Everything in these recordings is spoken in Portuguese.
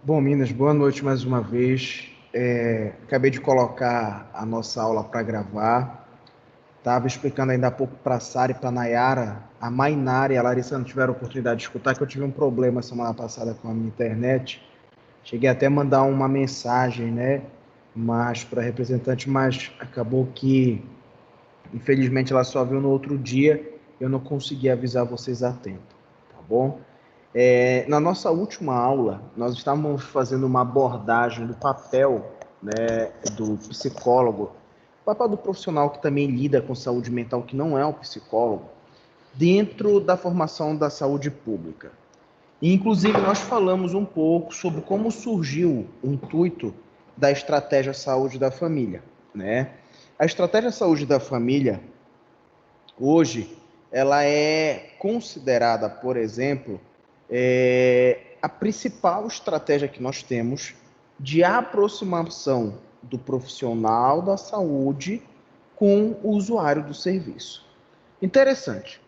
Bom, Minas, boa noite mais uma vez. Acabei de colocar a nossa aula para gravar. Estava explicando ainda há pouco para a Sara e para a Nayara. A Mainara e a Larissa não tiveram oportunidade de escutar, que eu tive um problema semana passada com a minha internet. Cheguei até a mandar uma mensagem, né? Mas para a representante, mas acabou que, infelizmente, ela só viu no outro dia. Eu não consegui avisar vocês a tempo, tá bom? Na nossa última aula, nós estávamos fazendo uma abordagem do papel, né, do psicólogo, o papel do profissional que também lida com saúde mental, que não é um psicólogo, dentro da formação da saúde pública. E, inclusive, nós falamos um pouco sobre como surgiu o intuito da estratégia saúde da família, né? A estratégia saúde da família, hoje, ela é considerada, por exemplo, a principal estratégia que nós temos de aproximação do profissional da saúde com o usuário do serviço. Interessante.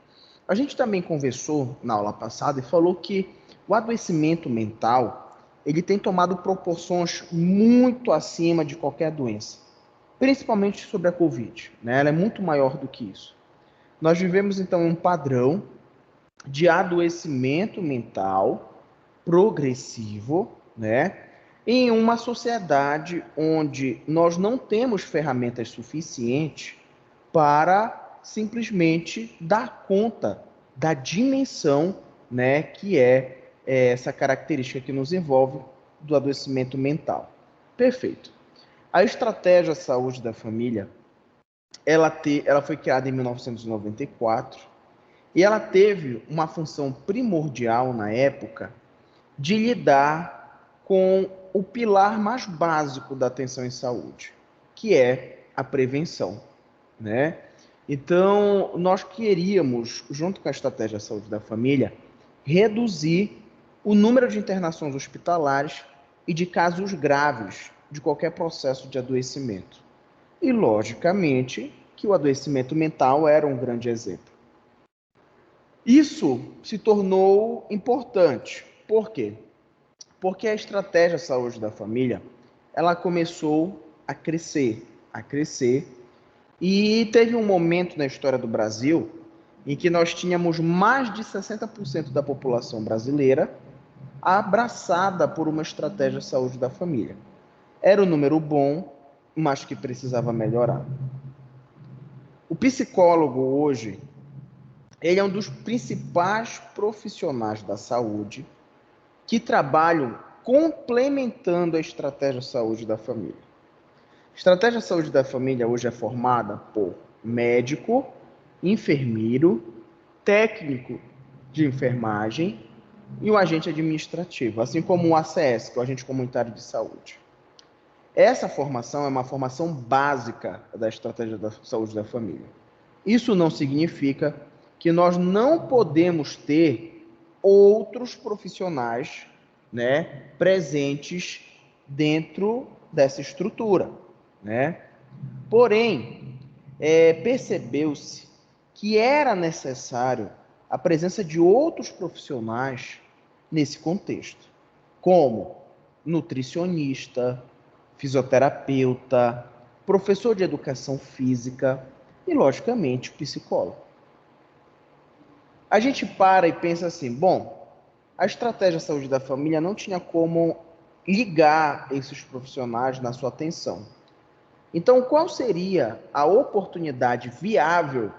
A gente também conversou na aula passada e falou que o adoecimento mental ele tem tomado proporções muito acima de qualquer doença, principalmente sobre a Covid, né? Ela é muito maior do que isso. Nós vivemos então um padrão de adoecimento mental progressivo, né? Em uma sociedade onde nós não temos ferramentas suficientes para simplesmente dar conta da dimensão, né, que é essa característica que nos envolve do adoecimento mental. Perfeito. A estratégia saúde da família, ela foi criada em 1994 e ela teve uma função primordial na época de lidar com o pilar mais básico da atenção em saúde, que é a prevenção, né? Então, nós queríamos, junto com a estratégia de saúde da família, reduzir o número de internações hospitalares e de casos graves de qualquer processo de adoecimento. E, logicamente, que o adoecimento mental era um grande exemplo. Isso se tornou importante. Por quê? Porque a estratégia saúde da família, ela começou a crescer, e teve um momento na história do Brasil em que nós tínhamos mais de 60% da população brasileira abraçada por uma estratégia saúde da família. Era um número bom, mas que precisava melhorar. O psicólogo hoje, ele é um dos principais profissionais da saúde que trabalham complementando a estratégia de saúde da família. A estratégia de saúde da família hoje é formada por médico, enfermeiro, técnico de enfermagem e um agente administrativo, assim como o ACS, que é o agente comunitário de saúde. Essa formação é uma formação básica da estratégia da saúde da família. Isso não significa que nós não podemos ter outros profissionais, né, presentes dentro dessa estrutura, né? Porém, percebeu-se que era necessário a presença de outros profissionais nesse contexto, como nutricionista, fisioterapeuta, professor de educação física e, logicamente, psicólogo. A gente para e pensa assim, bom, a estratégia saúde da família não tinha como ligar esses profissionais na sua atenção. Então, qual seria a oportunidade viável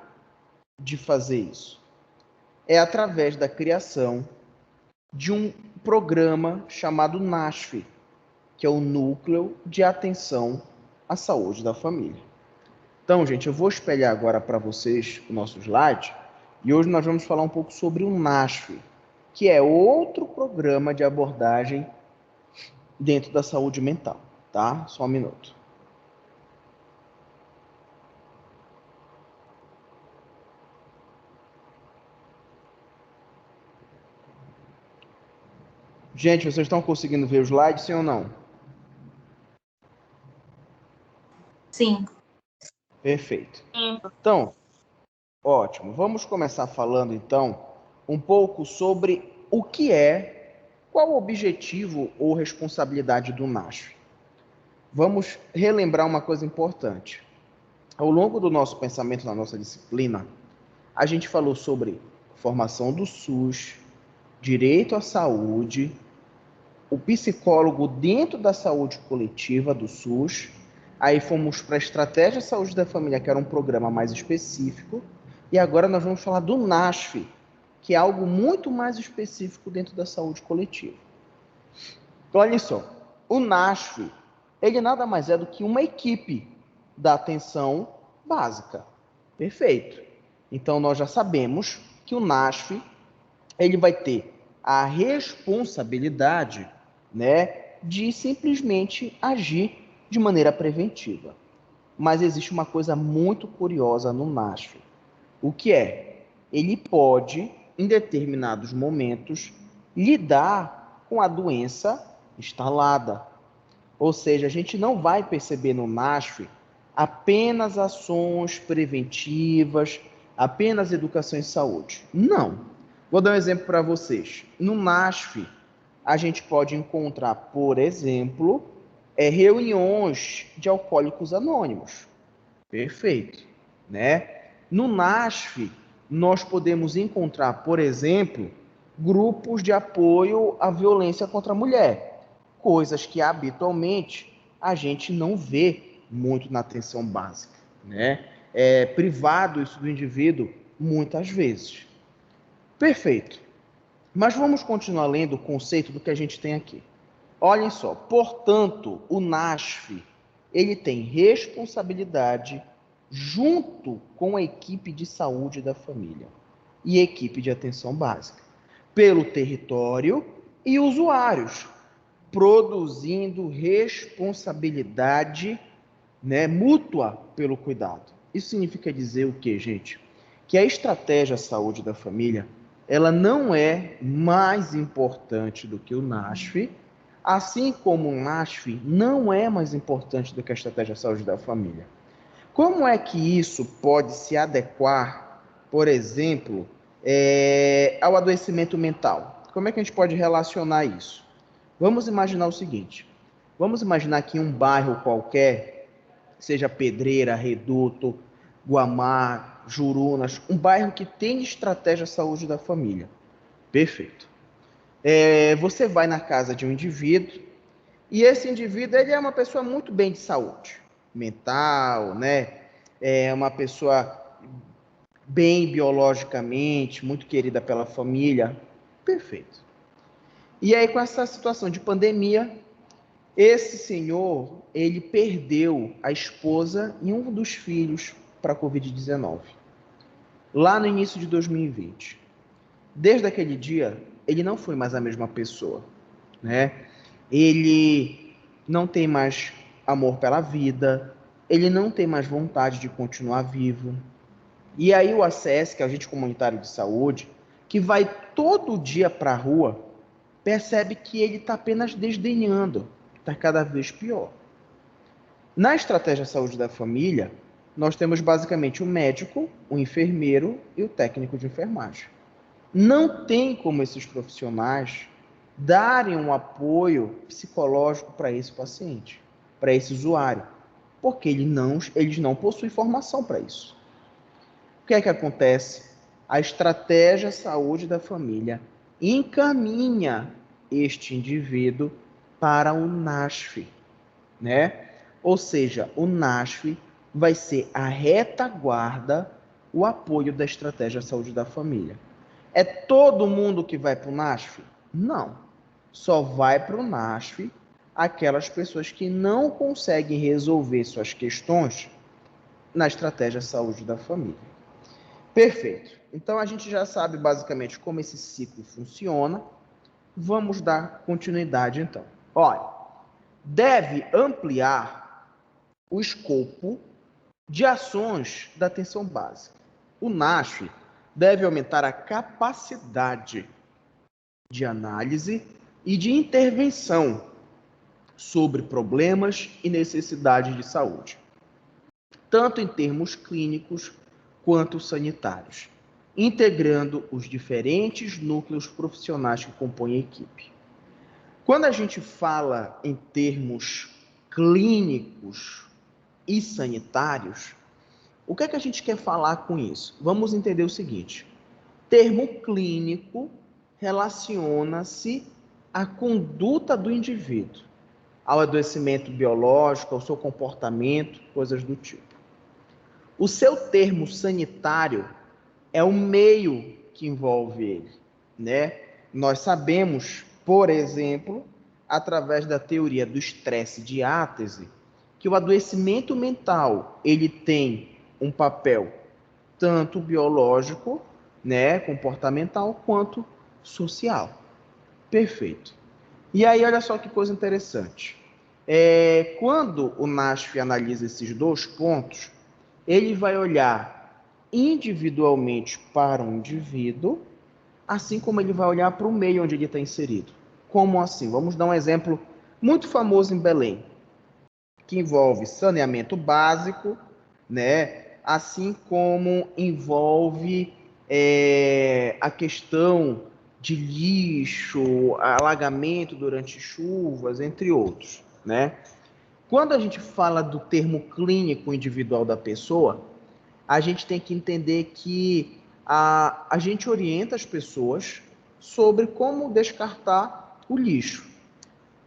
de fazer isso? É através da criação de um programa chamado NASF, que é o Núcleo de Atenção à Saúde da Família. Então, gente, eu vou espelhar agora para vocês o nosso slide e hoje nós vamos falar um pouco sobre o NASF, que é outro programa de abordagem dentro da saúde mental, tá? Só um minuto. Gente, vocês estão conseguindo ver o slide, sim ou não? Sim. Perfeito. Então, ótimo. Vamos começar falando, então, um pouco sobre o que é Qual o objetivo ou responsabilidade do NASF? Vamos relembrar uma coisa importante. Ao longo do nosso pensamento, na nossa disciplina, a gente falou sobre formação do SUS, direito à saúde, o psicólogo dentro da saúde coletiva do SUS, aí fomos para a Estratégia de Saúde da Família, que era um programa mais específico, e agora nós vamos falar do NASF, que é algo muito mais específico dentro da saúde coletiva. Então, olha só, o NASF, ele nada mais é do que uma equipe da atenção básica. Perfeito. Então, nós já sabemos que o NASF, ele vai ter a responsabilidade, né, de simplesmente agir de maneira preventiva. Mas existe uma coisa muito curiosa no NASF. O que é? Ele pode, em determinados momentos, lidar com a doença instalada. Ou seja, a gente não vai perceber no NASF apenas ações preventivas, apenas educação em saúde. Não. Vou dar um exemplo para vocês. No NASF, a gente pode encontrar, por exemplo, reuniões de alcoólicos anônimos. Perfeito, né? No NASF, nós podemos encontrar, por exemplo, grupos de apoio à violência contra a mulher, coisas que habitualmente a gente não vê muito na atenção básica, né? É privado isso do indivíduo muitas vezes. Perfeito. Mas vamos continuar lendo o conceito do que a gente tem aqui. Olhem só, portanto, o NASF, ele tem responsabilidade junto com a equipe de saúde da família e equipe de atenção básica, pelo território e usuários, produzindo responsabilidade, né, mútua pelo cuidado. Isso significa dizer o quê, gente? Que a estratégia saúde da família, ela não é mais importante do que o NASF, assim como o NASF não é mais importante do que a estratégia saúde da família. Como é que isso pode se adequar, por exemplo, ao adoecimento mental? Como é que a gente pode relacionar isso? Vamos imaginar o seguinte: vamos imaginar que em um bairro qualquer, seja Pedreira, Reduto, Guamá, Jurunas, um bairro que tem estratégia saúde da família. Perfeito. Você vai na casa de um indivíduo e esse indivíduo ele é uma pessoa muito bem de saúde mental, né? É uma pessoa bem biologicamente, muito querida pela família. Perfeito. E aí, com essa situação de pandemia, esse senhor, ele perdeu a esposa e um dos filhos para a Covid-19, lá no início de 2020. Desde aquele dia, ele não foi mais a mesma pessoa, né? Ele não tem mais amor pela vida, ele não tem mais vontade de continuar vivo. E aí o ACS, que é o agente comunitário de saúde, que vai todo dia para a rua, percebe que ele está apenas desdenhando, está cada vez pior. Na estratégia saúde da família, nós temos basicamente o médico, o enfermeiro e o técnico de enfermagem. Não tem como esses profissionais darem um apoio psicológico para esse paciente, para esse usuário, porque eles não possuem formação para isso. O que é que acontece? A estratégia saúde da família encaminha este indivíduo para o NASF, né? Ou seja, o NASF vai ser a retaguarda, o apoio da estratégia saúde da família. É todo mundo que vai para o NASF? Não. Só vai para o NASF aquelas pessoas que não conseguem resolver suas questões na estratégia saúde da família. Perfeito. Então a gente já sabe basicamente como esse ciclo funciona. Vamos dar continuidade então. Olha, deve ampliar o escopo de ações da atenção básica. O NASF deve aumentar a capacidade de análise e de intervenção sobre problemas e necessidades de saúde, tanto em termos clínicos quanto sanitários, integrando os diferentes núcleos profissionais que compõem a equipe. Quando a gente fala em termos clínicos e sanitários, o que é que a gente quer falar com isso? Vamos entender o seguinte: termo clínico relaciona-se à conduta do indivíduo, ao adoecimento biológico, ao seu comportamento, coisas do tipo. O seu termo sanitário é o meio que envolve ele, né? Nós sabemos, por exemplo, através da teoria do estresse diátese, que o adoecimento mental, ele tem um papel tanto biológico, né, comportamental, quanto social. Perfeito. E aí, olha só que coisa interessante. Quando o NASF analisa esses dois pontos, ele vai olhar individualmente para um indivíduo, assim como ele vai olhar para o meio onde ele está inserido. Como assim? Vamos dar um exemplo muito famoso em Belém, que envolve saneamento básico, né? Assim como envolve a questão de lixo, alagamento durante chuvas, entre outros, né? Quando a gente fala do termo clínico individual da pessoa, a gente tem que entender que a gente orienta as pessoas sobre como descartar o lixo.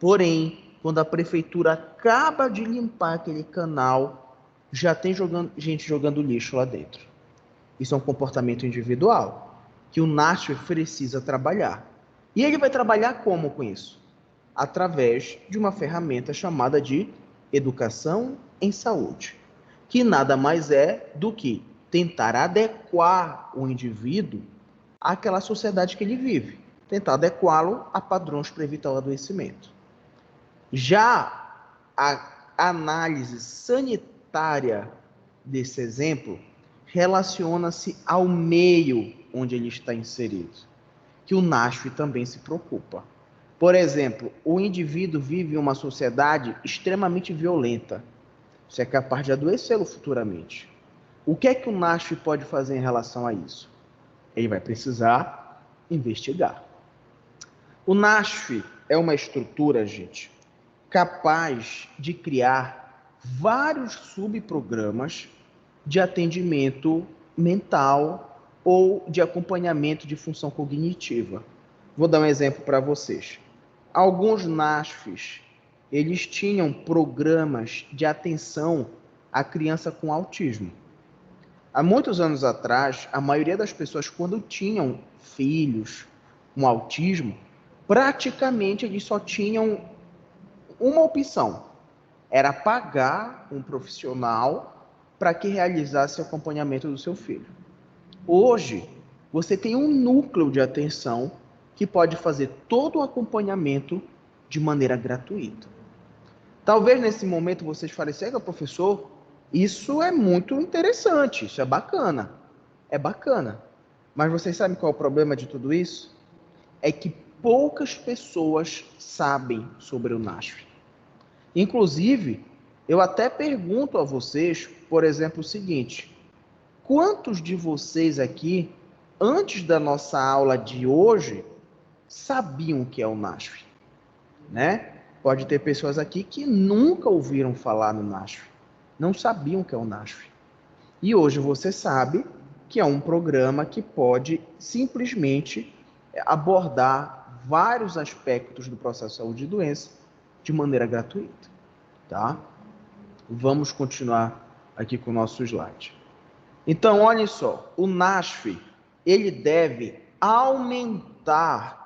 Porém, quando a prefeitura acaba de limpar aquele canal, já tem gente jogando lixo lá dentro. Isso é um comportamento individual que o NASF precisa trabalhar. E ele vai trabalhar como com isso? Através de uma ferramenta chamada de educação em saúde, que nada mais é do que tentar adequar o indivíduo àquela sociedade que ele vive, tentar adequá-lo a padrões para evitar o adoecimento. Já a análise sanitária desse exemplo relaciona-se ao meio onde ele está inserido, que o NASF também se preocupa. Por exemplo, o indivíduo vive em uma sociedade extremamente violenta. Isso é capaz de adoecê-lo futuramente. O que é que o NASF pode fazer em relação a isso? Ele vai precisar investigar. O NASF é uma estrutura, gente, capaz de criar vários subprogramas de atendimento mental ou de acompanhamento de função cognitiva. Vou dar um exemplo para vocês. Alguns NASFs, eles tinham programas de atenção à criança com autismo. Há muitos anos atrás, a maioria das pessoas, quando tinham filhos com autismo, praticamente eles só tinham uma opção, era pagar um profissional para que realizasse o acompanhamento do seu filho. Hoje, você tem um núcleo de atenção que pode fazer todo o acompanhamento de maneira gratuita. Talvez nesse momento vocês falem assim, professor, isso é muito interessante, isso é bacana. É bacana. Mas vocês sabem qual é o problema de tudo isso? É que poucas pessoas sabem sobre o NASF. Inclusive, eu até pergunto a vocês, por exemplo, o seguinte: quantos de vocês aqui, antes da nossa aula de hoje, sabiam o que é o NASF? Né? Pode ter pessoas aqui que nunca ouviram falar no NASF, não sabiam o que é o NASF. E hoje você sabe que é um programa que pode simplesmente abordar vários aspectos do processo de saúde e doença de maneira gratuita, tá? Vamos continuar aqui com o nosso slide. Então, olhem só, o NASF, ele deve aumentar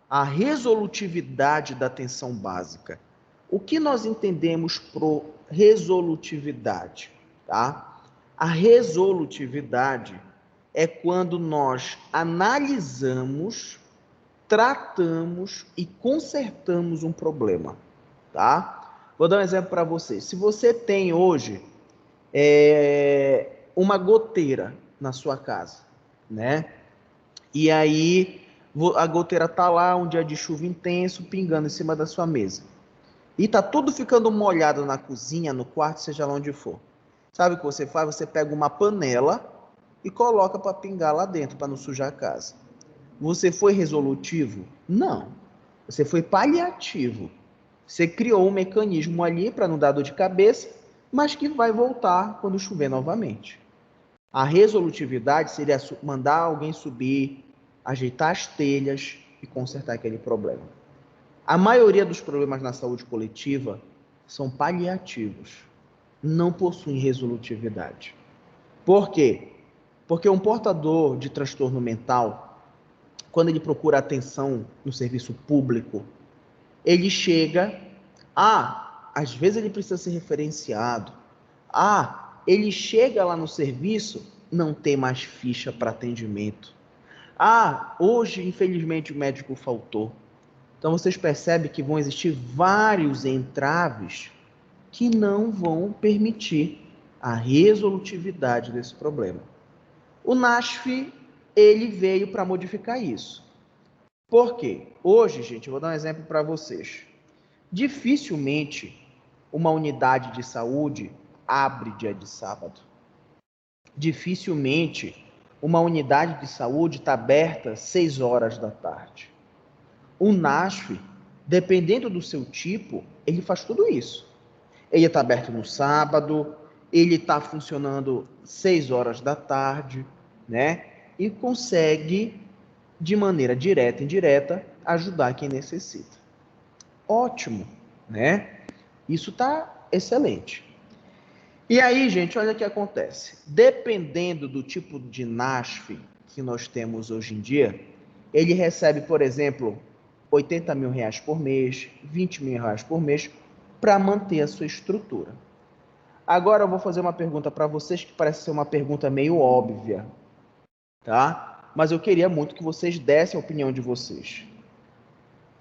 a resolutividade da atenção básica. O que nós entendemos por resolutividade, tá? A resolutividade é quando nós analisamos, tratamos e consertamos um problema, tá? Vou dar um exemplo para você. Se você tem hoje uma goteira na sua casa, né? E aí a goteira tá lá, um dia de chuva intenso, pingando em cima da sua mesa. E tá tudo ficando molhado na cozinha, no quarto, seja lá onde for. Sabe o que você faz? Você pega uma panela e coloca para pingar lá dentro, para não sujar a casa. Você foi resolutivo? Não. Você foi paliativo. Você criou um mecanismo ali para não dar dor de cabeça, mas que vai voltar quando chover novamente. A resolutividade seria mandar alguém subir, ajeitar as telhas e consertar aquele problema. A maioria dos problemas na saúde coletiva são paliativos, não possuem resolutividade. Por quê? Porque um portador de transtorno mental, quando ele procura atenção no serviço público, ele chega, às vezes ele precisa ser referenciado, ele chega lá no serviço, não tem mais ficha para atendimento. Hoje, infelizmente, o médico faltou. Então, vocês percebem que vão existir vários entraves que não vão permitir a resolutividade desse problema. O NASF, ele veio para modificar isso. Por quê? Hoje, gente, eu vou dar um exemplo para vocês. Dificilmente uma unidade de saúde abre dia de sábado. Dificilmente uma unidade de saúde está aberta 6 horas da tarde. O NASF, dependendo do seu tipo, ele faz tudo isso. Ele está aberto no sábado, ele está funcionando 6 horas da tarde, né? E consegue, de maneira direta e indireta, ajudar quem necessita. Ótimo, né? Isso está excelente. E aí, gente, olha o que acontece. Dependendo do tipo de NASF que nós temos hoje em dia, ele recebe, por exemplo, R$80 mil por mês, R$20 mil por mês, para manter a sua estrutura. Agora eu vou fazer uma pergunta para vocês que parece ser uma pergunta meio óbvia, tá? Mas eu queria muito que vocês dessem a opinião de vocês.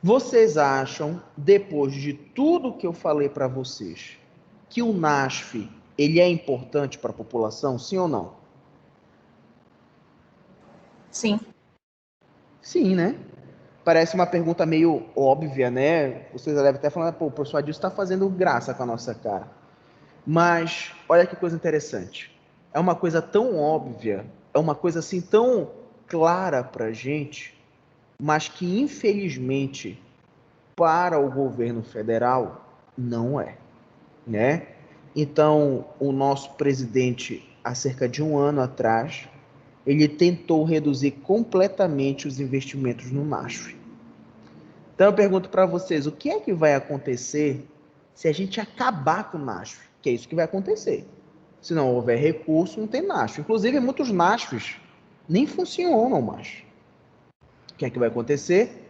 Vocês acham, depois de tudo que eu falei para vocês, que o NASF ele é importante para a população, sim ou não? Sim. Sim, né? Parece uma pergunta meio óbvia, né? Vocês devem até falar, pô, o professor Adilson está fazendo graça com a nossa cara. Mas olha que coisa interessante. É uma coisa tão óbvia, é uma coisa assim tão clara para a gente, mas que infelizmente para o governo federal não é, né? Então, o nosso presidente, há cerca de um ano atrás, ele tentou reduzir completamente os investimentos no NASF. Então, eu pergunto para vocês, o que é que vai acontecer se a gente acabar com o NASF? Que é isso que vai acontecer. Se não houver recurso, não tem NASF. Inclusive, muitos NASFs nem funcionam mais. O que é que vai acontecer?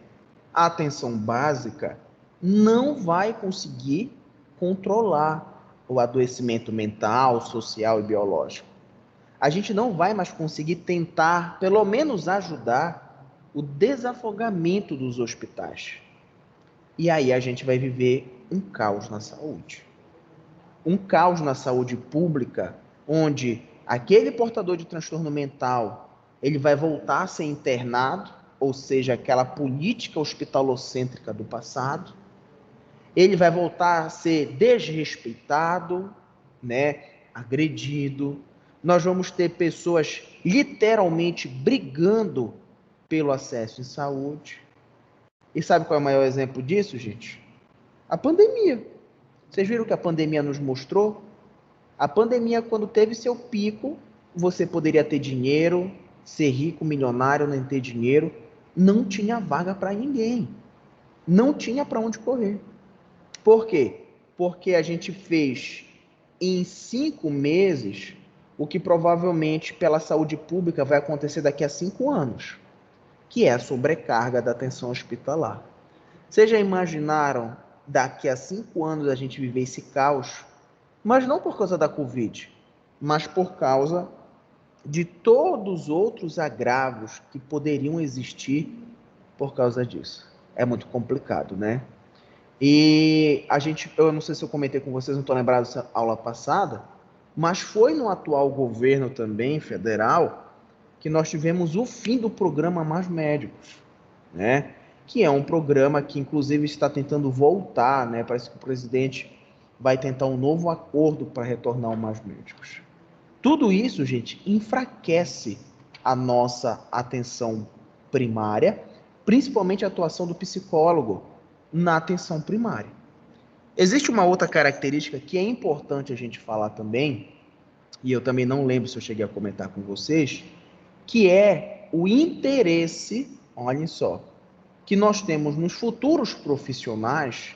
A atenção básica não vai conseguir controlar o adoecimento mental, social e biológico. A gente não vai mais conseguir tentar, pelo menos, ajudar o desafogamento dos hospitais. E aí a gente vai viver um caos na saúde. Um caos na saúde pública, onde aquele portador de transtorno mental, ele vai voltar a ser internado, ou seja, aquela política hospitalocêntrica do passado. Ele vai voltar a ser desrespeitado, né, agredido. Nós vamos ter pessoas literalmente brigando pelo acesso em saúde. E sabe qual é o maior exemplo disso, gente? A pandemia. Vocês viram o que a pandemia nos mostrou? A pandemia, quando teve seu pico, você poderia ter dinheiro, ser rico, milionário, nem ter dinheiro. Não tinha vaga para ninguém. Não tinha para onde correr. Por quê? Porque a gente fez em 5 meses o que provavelmente pela saúde pública vai acontecer daqui a 5 anos, que é a sobrecarga da atenção hospitalar. Vocês já imaginaram daqui a 5 anos a gente viver esse caos? Mas não por causa da Covid, mas por causa de todos os outros agravos que poderiam existir por causa disso. É muito complicado, né? E a gente, eu não sei se eu comentei com vocês, não estou lembrado dessa aula passada, mas foi no atual governo também, federal, que nós tivemos o fim do programa Mais Médicos, né? Que é um programa que, inclusive, está tentando voltar, né? Parece que o presidente vai tentar um novo acordo para retornar o Mais Médicos. Tudo isso, gente, enfraquece a nossa atenção primária, principalmente a atuação do psicólogo na atenção primária. Existe uma outra característica que é importante a gente falar também, e eu também não lembro se eu cheguei a comentar com vocês, que é o interesse, olhem só, que nós temos nos futuros profissionais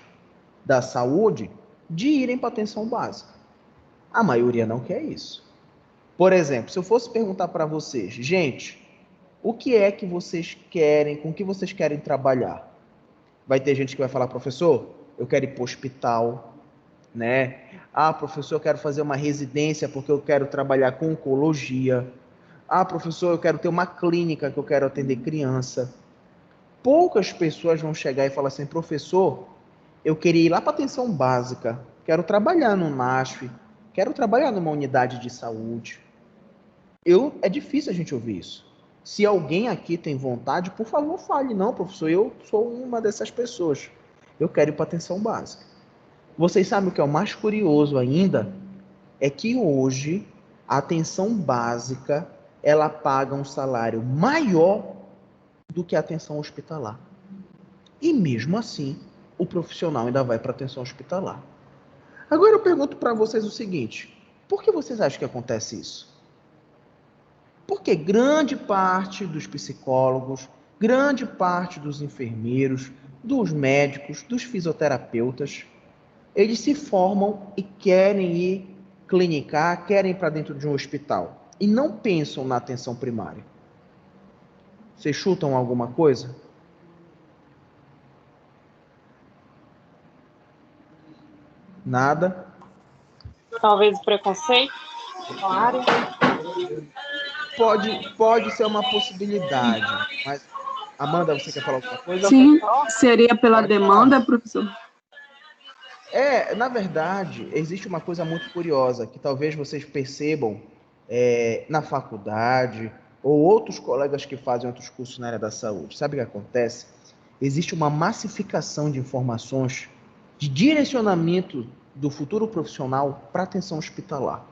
da saúde de irem para a atenção básica. A maioria não quer isso. Por exemplo, se eu fosse perguntar para vocês, gente, o que é que vocês querem, com que vocês querem trabalhar? Vai ter gente que vai falar, professor, eu quero ir para o hospital, né? Ah, professor, eu quero fazer uma residência porque eu quero trabalhar com oncologia. Ah, professor, eu quero ter uma clínica que eu quero atender criança. Poucas pessoas vão chegar e falar assim, professor, eu queria ir lá para a atenção básica, quero trabalhar no NASF, quero trabalhar numa unidade de saúde. É difícil a gente ouvir isso. Se alguém aqui tem vontade, por favor, fale. Não, professor, eu sou uma dessas pessoas. Eu quero ir para a atenção básica. Vocês sabem o que é o mais curioso ainda? É que hoje a atenção básica ela paga um salário maior do que a atenção hospitalar. E mesmo assim, o profissional ainda vai para a atenção hospitalar. Agora eu pergunto para vocês o seguinte: por que vocês acham que acontece isso? Porque grande parte dos psicólogos, grande parte dos enfermeiros, dos médicos, dos fisioterapeutas, eles se formam e querem ir clinicar, querem ir para dentro de um hospital e não pensam na atenção primária. Vocês chutam alguma coisa? Nada? Talvez o preconceito com a área. Pode ser uma possibilidade, mas Amanda, você quer falar alguma coisa? Sim, seria pela Pode demanda, falar. professor? Na verdade, existe uma coisa muito curiosa que talvez vocês percebam na faculdade ou outros colegas que fazem outros cursos na área da saúde. Sabe o que acontece? Existe uma massificação de informações de direcionamento do futuro profissional para atenção hospitalar,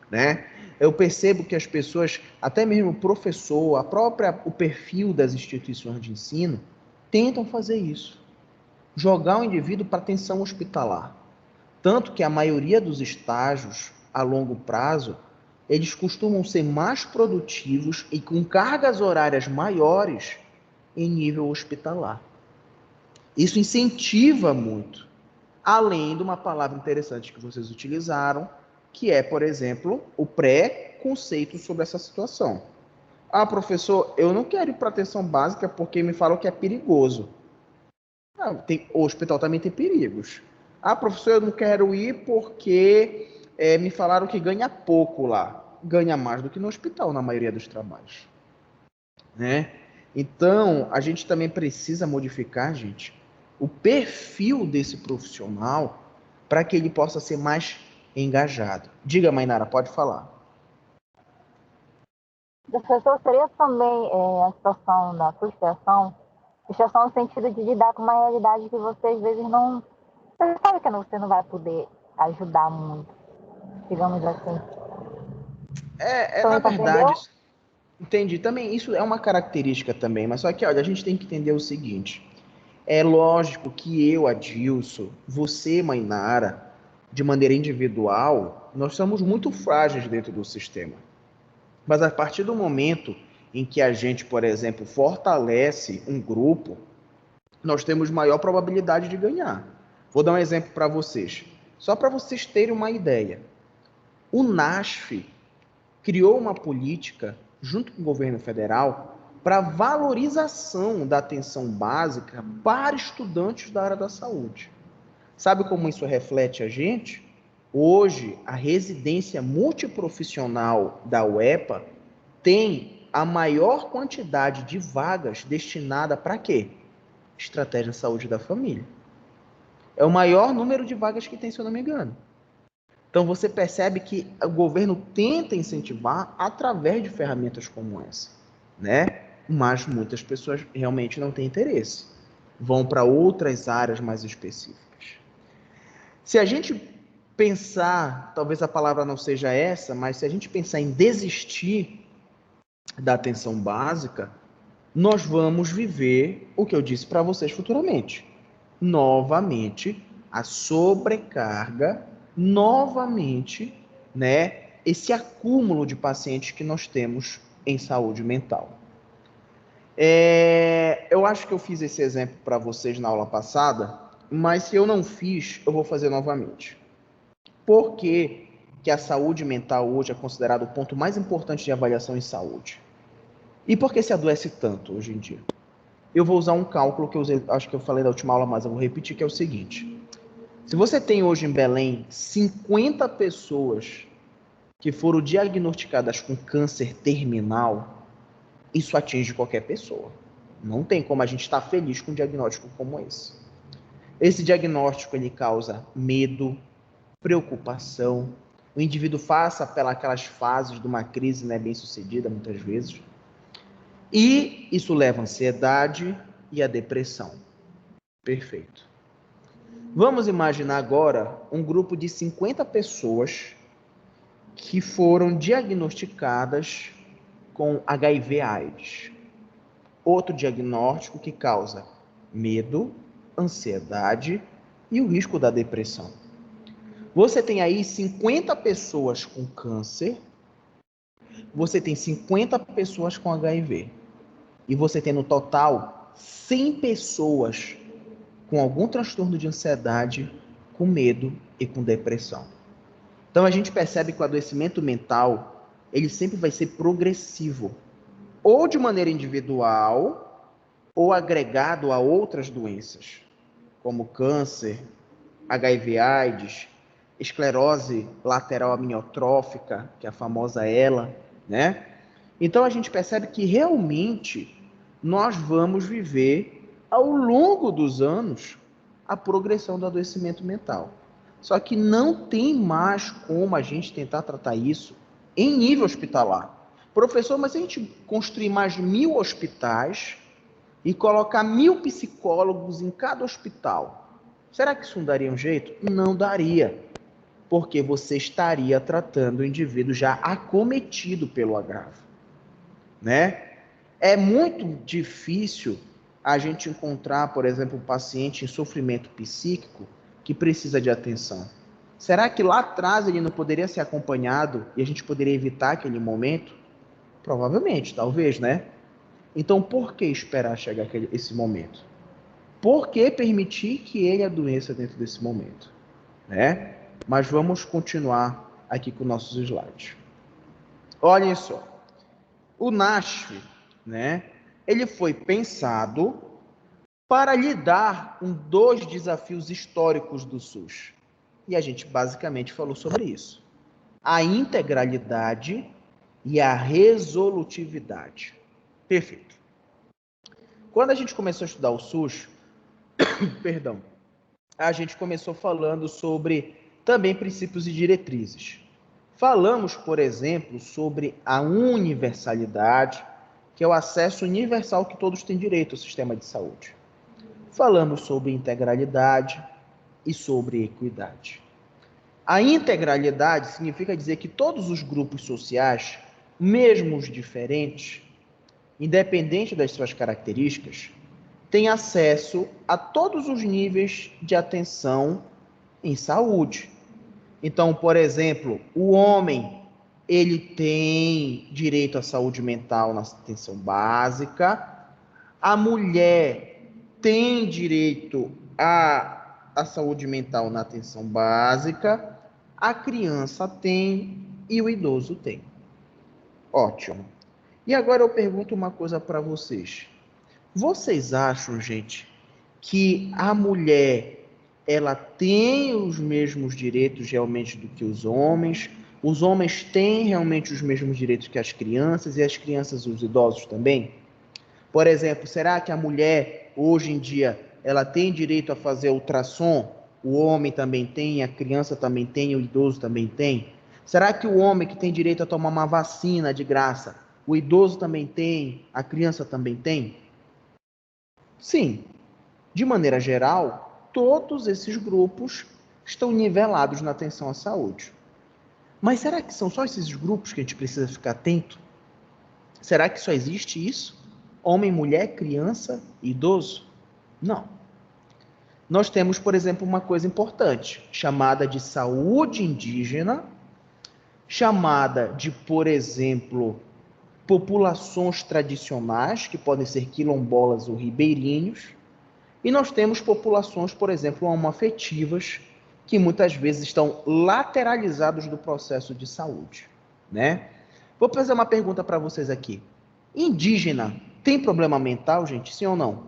né? Eu percebo que as pessoas, até mesmo o professor, o perfil das instituições de ensino, tentam fazer isso. Jogar o indivíduo para atenção hospitalar. Tanto que a maioria dos estágios a longo prazo, eles costumam ser mais produtivos e com cargas horárias maiores em nível hospitalar. Isso incentiva muito. Além de uma palavra interessante que vocês utilizaram, que é, por exemplo, o pré-conceito sobre essa situação. Ah, professor, eu não quero ir para atenção básica porque me falam que é perigoso. O hospital também tem perigos. Ah, professor, eu não quero ir porque me falaram que ganha pouco lá. Ganha mais do que no hospital, na maioria dos trabalhos. Né? Então, a gente também precisa modificar, gente, o perfil desse profissional para que ele possa ser mais engajado. Diga, Mainara, pode falar. Professor, seria também a situação da frustração no sentido de lidar com uma realidade que você às vezes não... Você sabe que você não vai poder ajudar muito, digamos assim. Na verdade, entendi. Também isso é uma característica também, mas só que, olha, a gente tem que entender o seguinte. É lógico que eu, Adilson, você, Mainara, de maneira individual, nós somos muito frágeis dentro do sistema. Mas a partir do momento em que a gente, por exemplo, fortalece um grupo, nós temos maior probabilidade de ganhar. Vou dar um exemplo para vocês. Só para vocês terem uma ideia. O NASF criou uma política, junto com o governo federal, para valorização da atenção básica para estudantes da área da saúde. Sabe como isso reflete a gente? Hoje, a residência multiprofissional da UEPA tem a maior quantidade de vagas destinada para quê? Estratégia de saúde da família. É o maior número de vagas que tem, se eu não me engano. Então você percebe que o governo tenta incentivar através de ferramentas como essa, né? Mas muitas pessoas realmente não têm interesse. Vão para outras áreas mais específicas. Se a gente pensar, talvez a palavra não seja essa, mas se a gente pensar em desistir da atenção básica, nós vamos viver o que eu disse para vocês futuramente. Novamente, a sobrecarga, novamente, né, esse acúmulo de pacientes que nós temos em saúde mental. Eu acho que eu fiz esse exemplo para vocês na aula passada, mas se eu não fiz, eu vou fazer novamente. Por que que a saúde mental hoje é considerado o ponto mais importante de avaliação em saúde? E por que se adoece tanto hoje em dia? Eu vou usar um cálculo que eu usei, acho que eu falei da última aula, mas eu vou repetir, que é o seguinte. Se você tem hoje em Belém 50 pessoas que foram diagnosticadas com câncer terminal, isso atinge qualquer pessoa. Não tem como a gente estar feliz com um diagnóstico como esse. Esse diagnóstico ele causa medo, preocupação, o indivíduo passa pelas fases de uma crise, né, bem-sucedida muitas vezes, e isso leva à ansiedade e à depressão. Perfeito. Vamos imaginar agora um grupo de 50 pessoas que foram diagnosticadas com HIV/AIDS. Outro diagnóstico que causa medo, ansiedade e o risco da depressão. Você tem aí 50 pessoas com câncer, você tem 50 pessoas com HIV. E você tem no total 100 pessoas com algum transtorno de ansiedade, com medo e com depressão. Então a gente percebe que o adoecimento mental, ele sempre vai ser progressivo, ou de maneira individual, ou agregado a outras doenças, como câncer, HIV/AIDS, esclerose lateral amiotrófica, que é a famosa ELA, né? Então a gente percebe que realmente nós vamos viver ao longo dos anos a progressão do adoecimento mental. Só que não tem mais como a gente tentar tratar isso em nível hospitalar. Professor, mas se a gente construir mais 1000 hospitais e colocar 1000 psicólogos em cada hospital, será que isso não daria um jeito? Não daria, porque você estaria tratando o indivíduo já acometido pelo agravo, né? É muito difícil a gente encontrar, por exemplo, um paciente em sofrimento psíquico que precisa de atenção. Será que lá atrás ele não poderia ser acompanhado e a gente poderia evitar aquele momento? Provavelmente, talvez, né? Então, por que esperar chegar esse momento? Por que permitir que ele adoeça dentro desse momento, né? Mas vamos continuar aqui com nossos slides. Olhem só. O NASF, né? Ele foi pensado para lidar com 2 desafios históricos do SUS. E a gente basicamente falou sobre isso. A integralidade e a resolutividade. Perfeito. Quando a gente começou a estudar o SUS, perdão, a gente começou falando sobre também princípios e diretrizes. Falamos, por exemplo, sobre a universalidade, que é o acesso universal que todos têm direito ao sistema de saúde. Falamos sobre integralidade e sobre equidade. A integralidade significa dizer que todos os grupos sociais, mesmo os diferentes, independente das suas características, têm acesso a todos os níveis de atenção em saúde. Então, por exemplo, o homem, ele tem direito à saúde mental na atenção básica, a mulher tem direito à saúde mental na atenção básica, a criança tem e o idoso tem. Ótimo. E agora eu pergunto uma coisa para vocês. Vocês acham, gente, que a mulher ela tem os mesmos direitos realmente do que os homens? Os homens têm realmente os mesmos direitos que as crianças e as crianças e os idosos também? Por exemplo, será que a mulher hoje em dia ela tem direito a fazer ultrassom? O homem também tem, a criança também tem, o idoso também tem? Será que o homem que tem direito a tomar uma vacina de graça, o idoso também tem, a criança também tem? Sim, de maneira geral, todos esses grupos estão nivelados na atenção à saúde. Mas será que são só esses grupos que a gente precisa ficar atento? Será que só existe isso? Homem, mulher, criança, idoso? Não. Nós temos, por exemplo, uma coisa importante, chamada de saúde indígena, chamada de, por exemplo, populações tradicionais, que podem ser quilombolas ou ribeirinhos, e nós temos populações, por exemplo, homoafetivas, que muitas vezes estão lateralizados do processo de saúde, né? Vou fazer uma pergunta para vocês aqui. Indígena tem problema mental, gente? Sim ou não?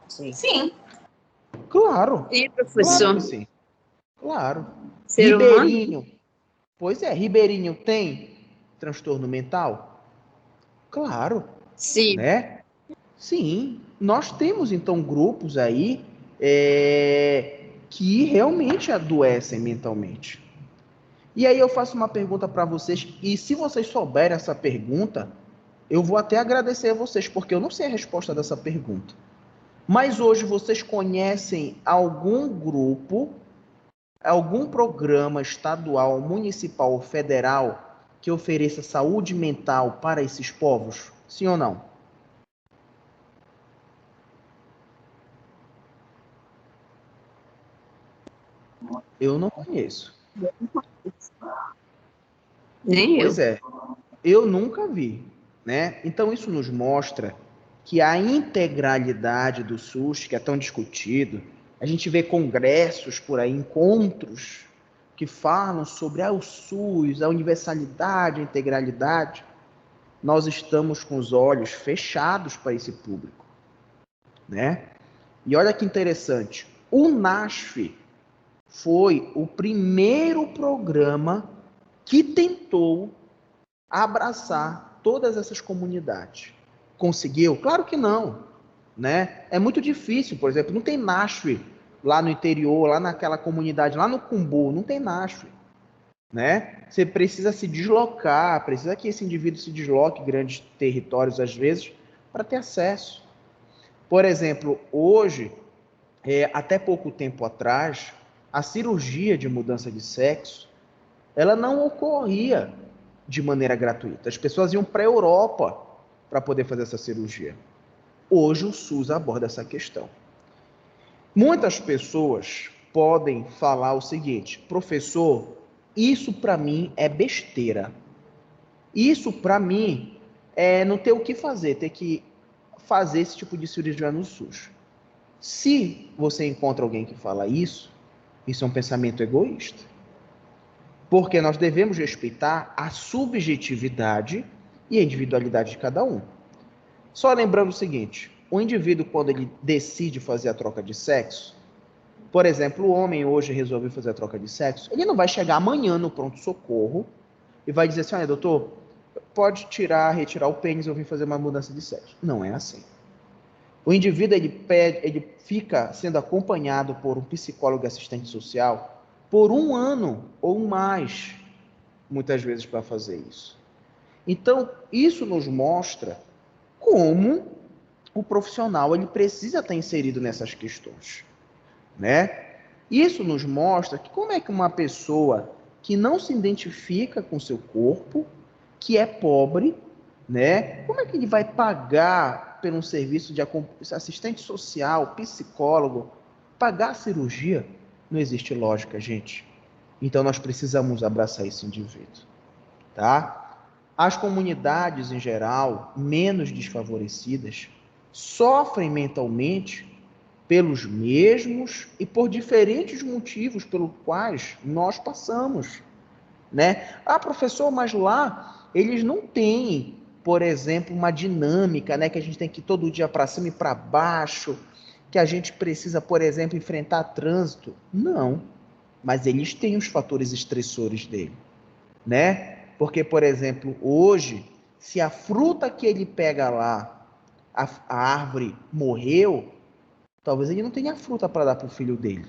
Sim. Claro. E, Claro professor? que sim. Claro. Ser humano? Ribeirinho. Pois é, ribeirinho tem transtorno mental? Claro, Sim. né? Sim. Nós temos, então, grupos aí que realmente adoecem mentalmente. E aí eu faço uma pergunta para vocês, e se vocês souberem essa pergunta, eu vou até agradecer a vocês, porque eu não sei a resposta dessa pergunta. Mas hoje vocês conhecem algum grupo, algum programa estadual, municipal ou federal que ofereça saúde mental para esses povos? Sim ou não? Eu não conheço. Nem eu. Pois é, eu nunca vi, né? Então isso nos mostra que a integralidade do SUS, que é tão discutido, a gente vê congressos por aí, encontros que falam sobre o SUS, a universalidade, a integralidade. Nós estamos com os olhos fechados para esse público, né? E olha que interessante, o NASF foi o primeiro programa que tentou abraçar todas essas comunidades. Conseguiu? Claro que não, né? É muito difícil, por exemplo, não tem NASF lá no interior, lá naquela comunidade, lá no Cumbu, não tem NASF, né? Você precisa se deslocar, precisa que esse indivíduo se desloque grandes territórios às vezes para ter acesso. Por exemplo, hoje, até pouco tempo atrás, a cirurgia de mudança de sexo, ela não ocorria de maneira gratuita. As pessoas iam para a Europa para poder fazer essa cirurgia. Hoje o SUS aborda essa questão. Muitas pessoas podem falar o seguinte: professor, isso para mim é besteira. Isso para mim é não ter o que fazer, ter que fazer esse tipo de cirurgia no SUS. Se você encontra alguém que fala isso é um pensamento egoísta. Porque nós devemos respeitar a subjetividade e a individualidade de cada um. Só lembrando o seguinte, o indivíduo, quando ele decide fazer a troca de sexo, por exemplo, o homem hoje resolveu fazer a troca de sexo, ele não vai chegar amanhã no pronto-socorro e vai dizer assim, olha, doutor, pode retirar o pênis, eu vim fazer uma mudança de sexo. Não é assim. O indivíduo, ele fica sendo acompanhado por um psicólogo e assistente social por 1 ano ou mais, muitas vezes, para fazer isso. Então, isso nos mostra como o profissional ele precisa estar inserido nessas questões, né? Isso nos mostra que como é que uma pessoa que não se identifica com seu corpo, que é pobre, né? Como é que ele vai pagar por um serviço de assistente social, psicólogo, pagar a cirurgia? Não existe lógica, gente. Então nós precisamos abraçar esse indivíduo, tá? As comunidades em geral, menos desfavorecidas, sofrem mentalmente pelos mesmos e por diferentes motivos pelos quais nós passamos, né? Ah, professor, mas lá eles não têm, por exemplo, uma dinâmica, né, que a gente tem que ir todo dia para cima e para baixo, que a gente precisa, por exemplo, enfrentar trânsito. Não, mas eles têm os fatores estressores dele, né? Porque, por exemplo, hoje, se a fruta que ele pega lá, a árvore morreu, talvez ele não tenha fruta para dar para o filho dele,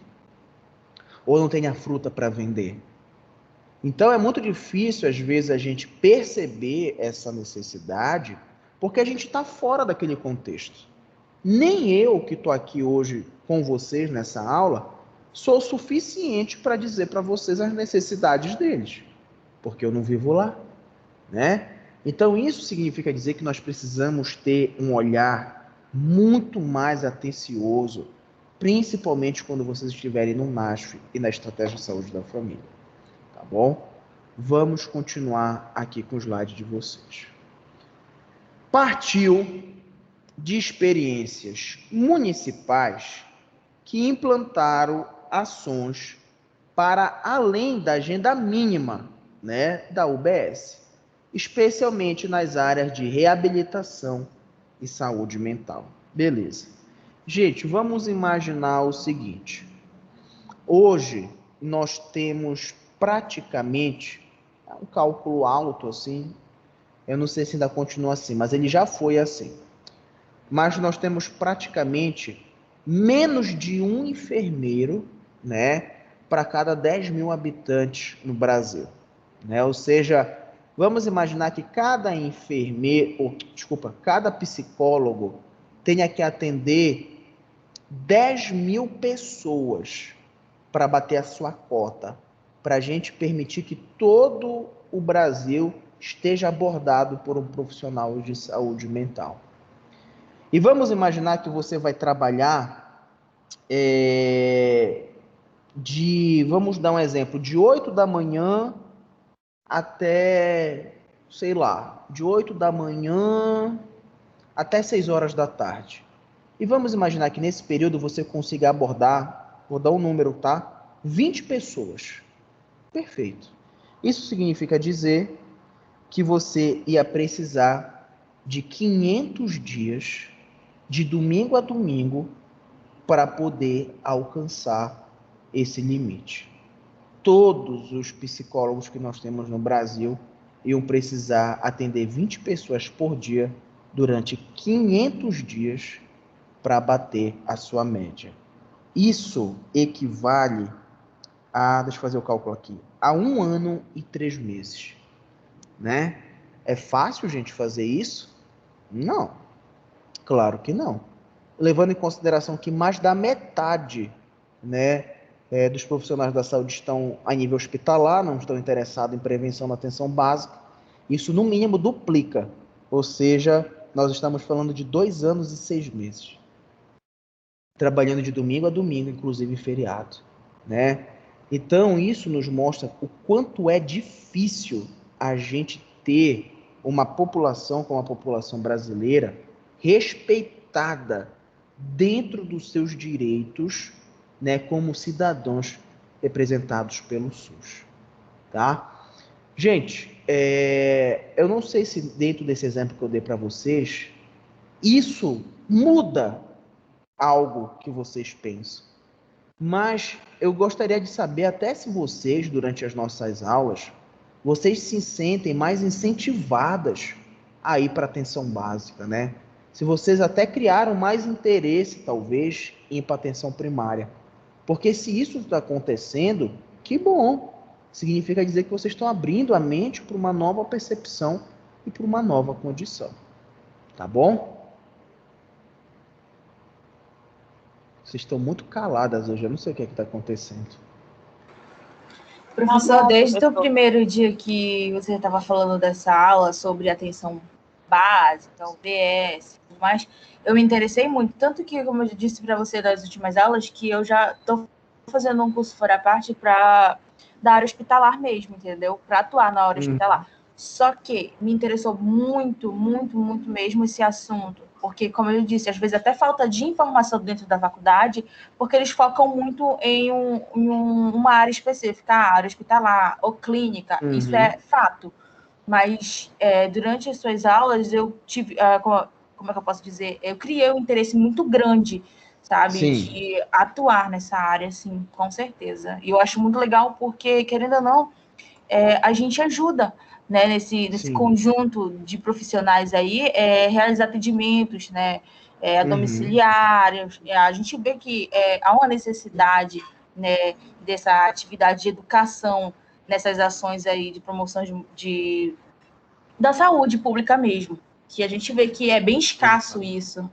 ou não tenha fruta para vender. Então é muito difícil, às vezes, a gente perceber essa necessidade, porque a gente está fora daquele contexto. Nem eu, que estou aqui hoje com vocês nessa aula, sou suficiente para dizer para vocês as necessidades deles, porque eu não vivo lá, né? Então, isso significa dizer que nós precisamos ter um olhar muito mais atencioso, principalmente quando vocês estiverem no NASF e na Estratégia de Saúde da Família. Tá bom? Vamos continuar aqui com o slide de vocês. Partiu de experiências municipais que implantaram ações para além da agenda mínima, né, da UBS, especialmente nas áreas de reabilitação e saúde mental. Beleza. Gente, vamos imaginar o seguinte. Hoje, nós temos praticamente um cálculo alto, assim, eu não sei se ainda continua assim, mas ele já foi assim. Mas nós temos praticamente menos de um enfermeiro, né, para cada 10 mil habitantes no Brasil, né? Ou seja, vamos imaginar que cada enfermeiro, cada psicólogo tenha que atender 10 mil pessoas para bater a sua cota, para a gente permitir que todo o Brasil esteja abordado por um profissional de saúde mental. E vamos imaginar que você vai trabalhar vamos dar um exemplo, de 8 da manhã até, sei lá, de 8 da manhã até 6 horas da tarde. E vamos imaginar que nesse período você consiga abordar, vou dar um número, tá? 20 pessoas. Perfeito. Isso significa dizer que você ia precisar de 500 dias, de domingo a domingo, para poder alcançar esse limite. Todos os psicólogos que nós temos no Brasil iam precisar atender 20 pessoas por dia durante 500 dias para bater a sua média. Isso equivale a, deixa eu fazer o cálculo aqui, a 1 ano e 3 meses, né? É fácil, gente, fazer isso? Não, claro que não. Levando em consideração que mais da metade, né, dos profissionais da saúde estão a nível hospitalar, não estão interessados em prevenção na atenção básica, isso no mínimo duplica, ou seja, nós estamos falando de 2 anos e 6 meses, trabalhando de domingo a domingo, inclusive feriado, né? Então, isso nos mostra o quanto é difícil a gente ter uma população como a população brasileira respeitada dentro dos seus direitos, né, como cidadãos representados pelo SUS, tá? Gente, eu não sei se dentro desse exemplo que eu dei para vocês, isso muda algo que vocês pensam. Mas eu gostaria de saber até se vocês, durante as nossas aulas, vocês se sentem mais incentivadas a ir para a atenção básica, né? Se vocês até criaram mais interesse, talvez, em ir para a atenção primária. Porque se isso está acontecendo, que bom! Significa dizer que vocês estão abrindo a mente para uma nova percepção e para uma nova condição. Tá bom? Vocês estão muito caladas hoje, eu não sei o que está acontecendo. Professor, desde o primeiro dia que você estava falando dessa aula sobre atenção básica, UBS, tudo mais, eu me interessei muito. Tanto que, como eu disse para você das últimas aulas, que eu já estou fazendo um curso fora parte da área hospitalar mesmo, entendeu? Para atuar na área hospitalar. Só que me interessou muito, muito, muito mesmo esse assunto. Porque, como eu disse, às vezes até falta de informação dentro da faculdade, porque eles focam muito em uma área específica, a área hospitalar ou clínica, isso é fato. Mas durante as suas aulas eu tive, como é que eu posso dizer? Eu criei um interesse muito grande, sabe, Sim, de atuar nessa área, assim, com certeza. E eu acho muito legal porque, querendo ou não, a gente ajuda, né, nesse conjunto de profissionais aí, realizar atendimentos, né, domiciliários. A gente vê que há uma necessidade, né, dessa atividade de educação nessas ações aí de promoção da saúde pública mesmo, que a gente vê que é bem escasso isso.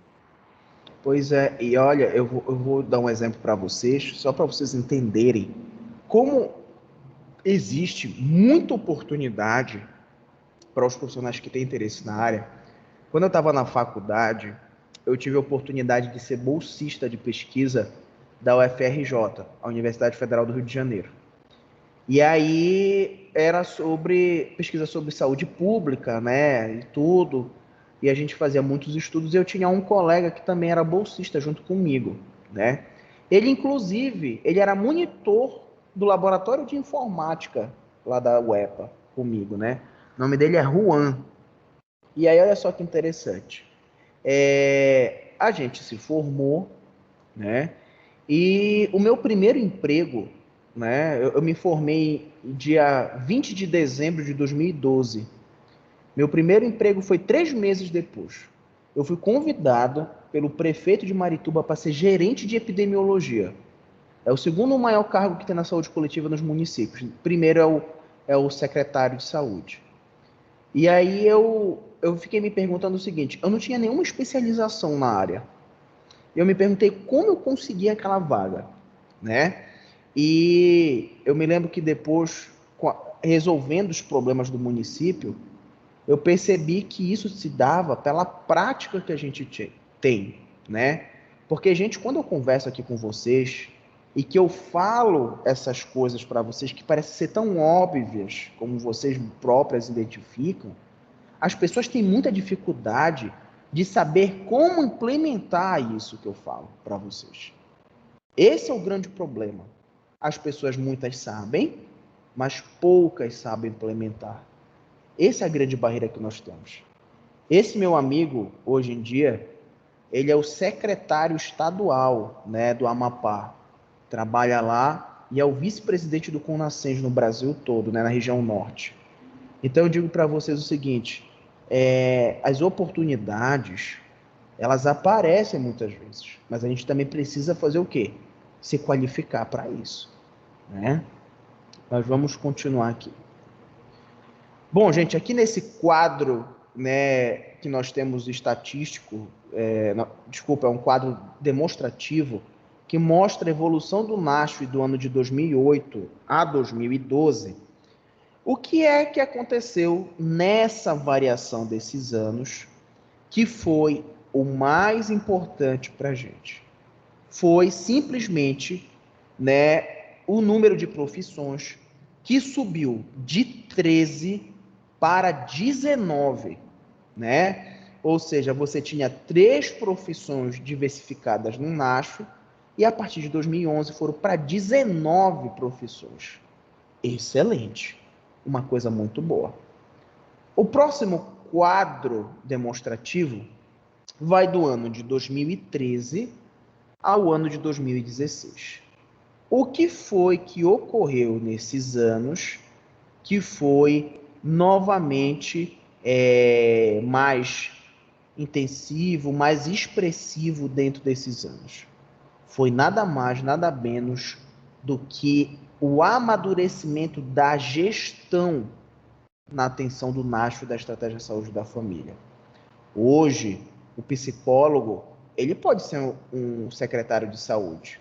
Pois é, e olha, eu vou dar um exemplo para vocês, só para vocês entenderem como existe muita oportunidade para os profissionais que têm interesse na área. Quando eu estava na faculdade, eu tive a oportunidade de ser bolsista de pesquisa da UFRJ, a Universidade Federal do Rio de Janeiro. E aí era sobre pesquisa sobre saúde pública, né, e tudo. E a gente fazia muitos estudos. E eu tinha um colega que também era bolsista junto comigo, né? Ele, inclusive, ele era monitor do laboratório de informática lá da UEPA comigo, né? O nome dele é Juan. E aí, olha só que interessante. A gente se formou, né? E o meu primeiro emprego, né? Eu me formei dia 20 de dezembro de 2012. Meu primeiro emprego foi 3 meses depois. Eu fui convidado pelo prefeito de Marituba para ser gerente de epidemiologia. É o segundo maior cargo que tem na saúde coletiva nos municípios. Primeiro é o secretário de saúde. E aí eu fiquei me perguntando o seguinte, eu não tinha nenhuma especialização na área. Eu me perguntei como eu consegui aquela vaga, né? E eu me lembro que depois, resolvendo os problemas do município, eu percebi que isso se dava pela prática que a gente tem, né? Porque, gente, quando eu converso aqui com vocês e que eu falo essas coisas para vocês que parecem ser tão óbvias como vocês próprias identificam, as pessoas têm muita dificuldade de saber como implementar isso que eu falo para vocês. Esse é o grande problema. As pessoas muitas sabem, mas poucas sabem implementar. Essa é a grande barreira que nós temos. Esse meu amigo, hoje em dia, ele é o secretário estadual, né, do Amapá. Trabalha lá e é o vice-presidente do CONASCENS no Brasil todo, né, na região norte. Então eu digo para vocês o seguinte, as oportunidades, elas aparecem muitas vezes, mas a gente também precisa fazer o quê? Se qualificar para isso, né? Nós vamos continuar aqui. Bom, gente, aqui nesse quadro, né, que nós temos estatístico, é um quadro demonstrativo que mostra a evolução do NASF do ano de 2008 a 2012. O que é que aconteceu nessa variação desses anos que foi o mais importante para a gente? Foi simplesmente, né, o número de profissões que subiu de 13 para 19, né? Ou seja, você tinha 3 profissões diversificadas no NASF e a partir de 2011 foram para 19 profissões. Excelente. Uma coisa muito boa. O próximo quadro demonstrativo vai do ano de 2013 ao ano de 2016. O que foi que ocorreu nesses anos que foi novamente mais intensivo, mais expressivo dentro desses anos? Foi nada mais, nada menos do que o amadurecimento da gestão na atenção do NASF da Estratégia de Saúde da Família. Hoje, o psicólogo, ele pode ser um secretário de saúde,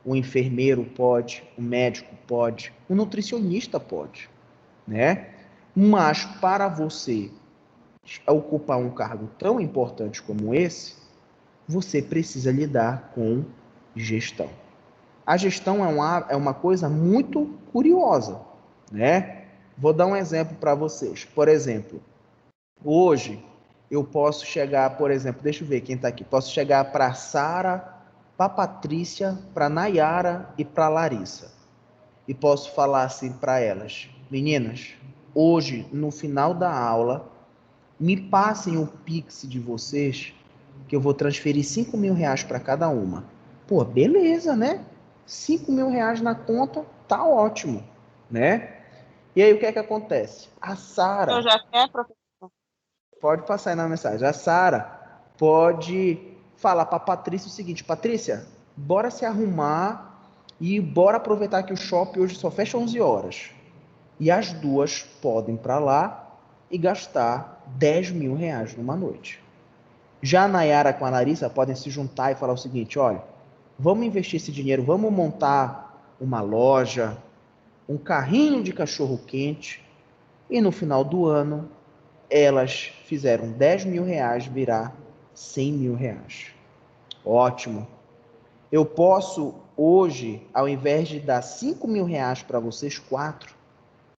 um enfermeiro pode, um médico pode, um nutricionista pode, né? Mas para você ocupar um cargo tão importante como esse, você precisa lidar com gestão. A gestão é uma coisa muito curiosa, né? Vou dar um exemplo para vocês. Por exemplo, hoje eu posso chegar, por exemplo, deixa eu ver quem está aqui. Posso chegar para a Sara, para a Patrícia, para a Nayara e para a Larissa. E posso falar assim para elas: meninas, hoje, no final da aula, me passem o Pix de vocês, que eu vou transferir 5 mil reais para cada uma. Pô, beleza, né? 5 mil reais na conta, tá ótimo, né? E aí o que é que acontece? A Sara... Eu já quero, professor. Pode passar aí na mensagem. A Sara pode falar para a Patrícia o seguinte: Patrícia, bora se arrumar e bora aproveitar que o shopping hoje só fecha 11 horas. E as duas podem ir para lá e gastar 10 mil reais numa noite. Já a Nayara com a Larissa podem se juntar e falar o seguinte: olha, vamos investir esse dinheiro, vamos montar uma loja, um carrinho de cachorro-quente e no final do ano elas fizeram 10 mil reais virar 100 mil reais. Ótimo. Eu posso, hoje, ao invés de dar 5 mil reais para vocês 4,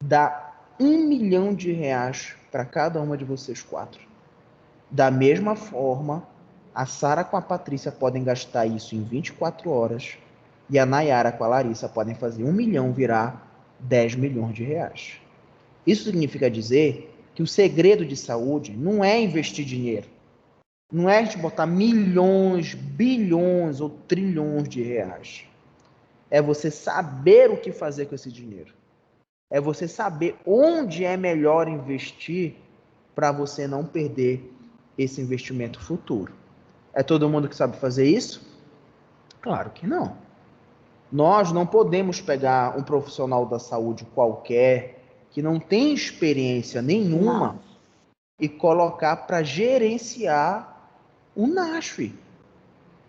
dar 1 milhão de reais para cada uma de vocês 4. Da mesma forma, a Sara com a Patrícia podem gastar isso em 24 horas e a Nayara com a Larissa podem fazer 1 milhão virar 10 milhões de reais. Isso significa dizer que o segredo de saúde não é investir dinheiro. Não é a gente botar milhões, bilhões ou trilhões de reais. É você saber o que fazer com esse dinheiro. É você saber onde é melhor investir para você não perder esse investimento futuro. É todo mundo que sabe fazer isso? Claro que não. Nós não podemos pegar um profissional da saúde qualquer que não tem experiência nenhuma e colocar para gerenciar o NASF,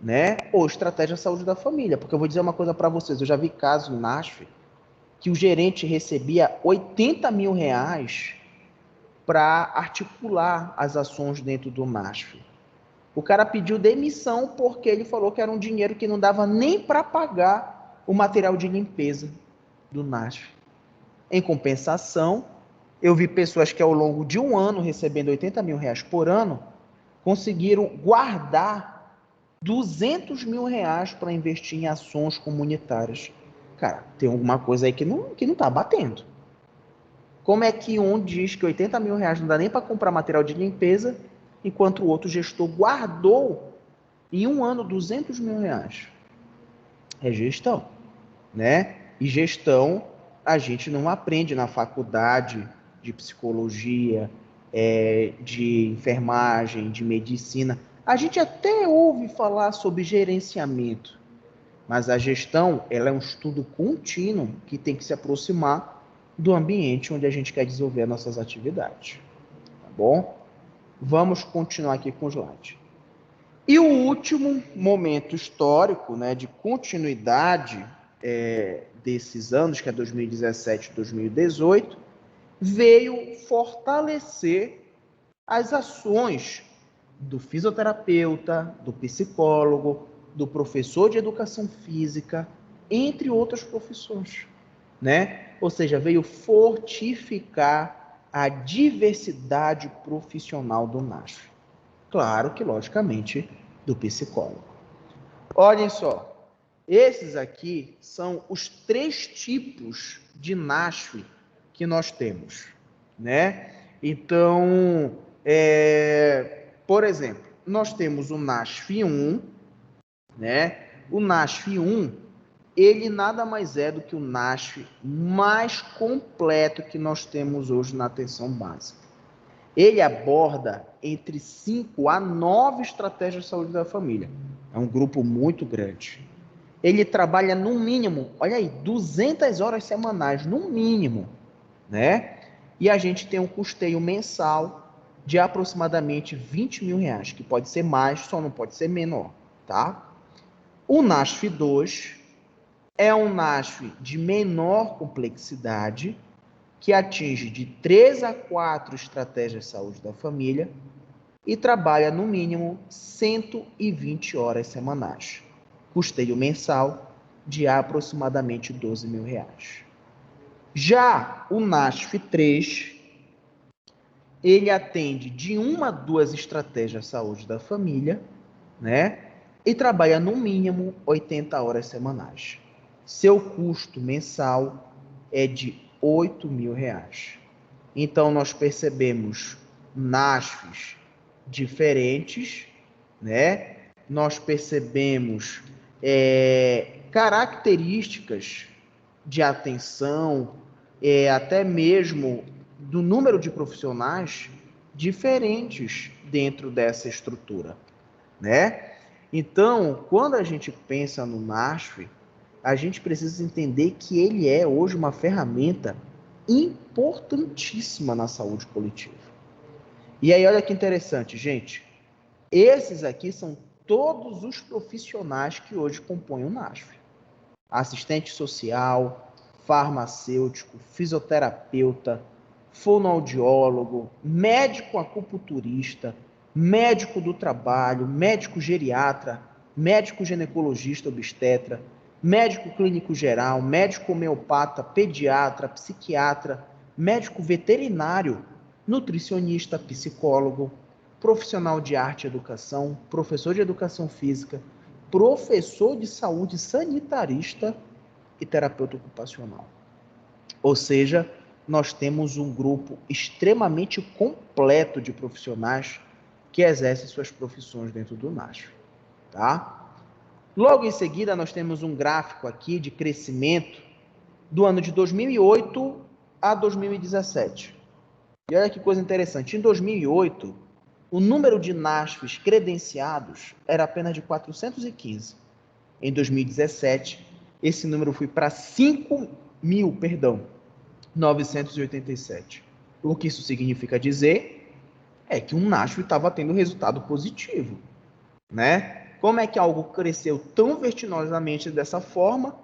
né? Ou Estratégia Saúde da Família. Porque eu vou dizer uma coisa para vocês. Eu já vi casos no NASF que o gerente recebia 80 mil reais para articular as ações dentro do NASF. O cara pediu demissão porque ele falou que era um dinheiro que não dava nem para pagar o material de limpeza do NASF. Em compensação, eu vi pessoas que ao longo de um ano, recebendo 80 mil reais por ano, conseguiram guardar 200 mil reais para investir em ações comunitárias. Cara, tem alguma coisa aí que não está batendo. Como é que um diz que 80 mil reais não dá nem para comprar material de limpeza, enquanto o outro gestor guardou em um ano 200 mil reais? É gestão, né? E gestão a gente não aprende na faculdade de psicologia, de enfermagem, de medicina. A gente até ouve falar sobre gerenciamento, mas a gestão ela é um estudo contínuo que tem que se aproximar do ambiente onde a gente quer desenvolver as nossas atividades. Tá bom? Vamos continuar aqui com o slide. E o último momento histórico, né, de continuidade desses anos, que é 2017 e 2018, veio fortalecer as ações do fisioterapeuta, do psicólogo, do professor de educação física, entre outras profissões, né? Ou seja, veio fortificar a diversidade profissional do NASF. Claro que, logicamente, do psicólogo. Olhem só, esses aqui são os 3 tipos de NASF que nós temos, né? Então, por exemplo, nós temos o NASF 1, né? O NASF 1, ele nada mais é do que o NASF mais completo que nós temos hoje na atenção básica. Ele aborda entre 5 a 9 estratégias de saúde da família. É um grupo muito grande. Ele trabalha no mínimo, olha aí, 200 horas semanais, no mínimo, né? E a gente tem um custeio mensal de aproximadamente 20 mil reais, que pode ser mais, só não pode ser menor, tá? O NASF 2 é um NASF de menor complexidade, que atinge de 3 a 4 estratégias de saúde da família e trabalha no mínimo 120 horas semanais. Custeio mensal de aproximadamente 12 mil reais. Já o NASF 3, ele atende de 1 a 2 estratégias de saúde da família, né? E trabalha no mínimo 80 horas semanais. Seu custo mensal é de 8 mil reais. Então, nós percebemos NASFs diferentes, né? Nós percebemos características de atenção, até mesmo do número de profissionais diferentes dentro dessa estrutura, né? Então, quando a gente pensa no NASF, a gente precisa entender que ele é hoje uma ferramenta importantíssima na saúde coletiva. E aí, olha que interessante, gente. Esses aqui são todos os profissionais que hoje compõem o NASF. Assistente social, farmacêutico, fisioterapeuta, fonoaudiólogo, médico acupunturista, médico do trabalho, médico geriatra, médico ginecologista obstetra, médico clínico geral, médico homeopata, pediatra, psiquiatra, médico veterinário, nutricionista, psicólogo, profissional de arte e educação, professor de educação física, professor de saúde sanitarista e terapeuta ocupacional. Ou seja, nós temos um grupo extremamente completo de profissionais que exercem suas profissões dentro do NASF, tá? Logo em seguida, nós temos um gráfico aqui de crescimento do ano de 2008 a 2017. E olha que coisa interessante, em 2008, o número de NASFs credenciados era apenas de 415. Em 2017, esse número foi para 5.987. O que isso significa dizer é que um NASF estava tendo resultado positivo, né? Como é que algo cresceu tão vertiginosamente dessa forma,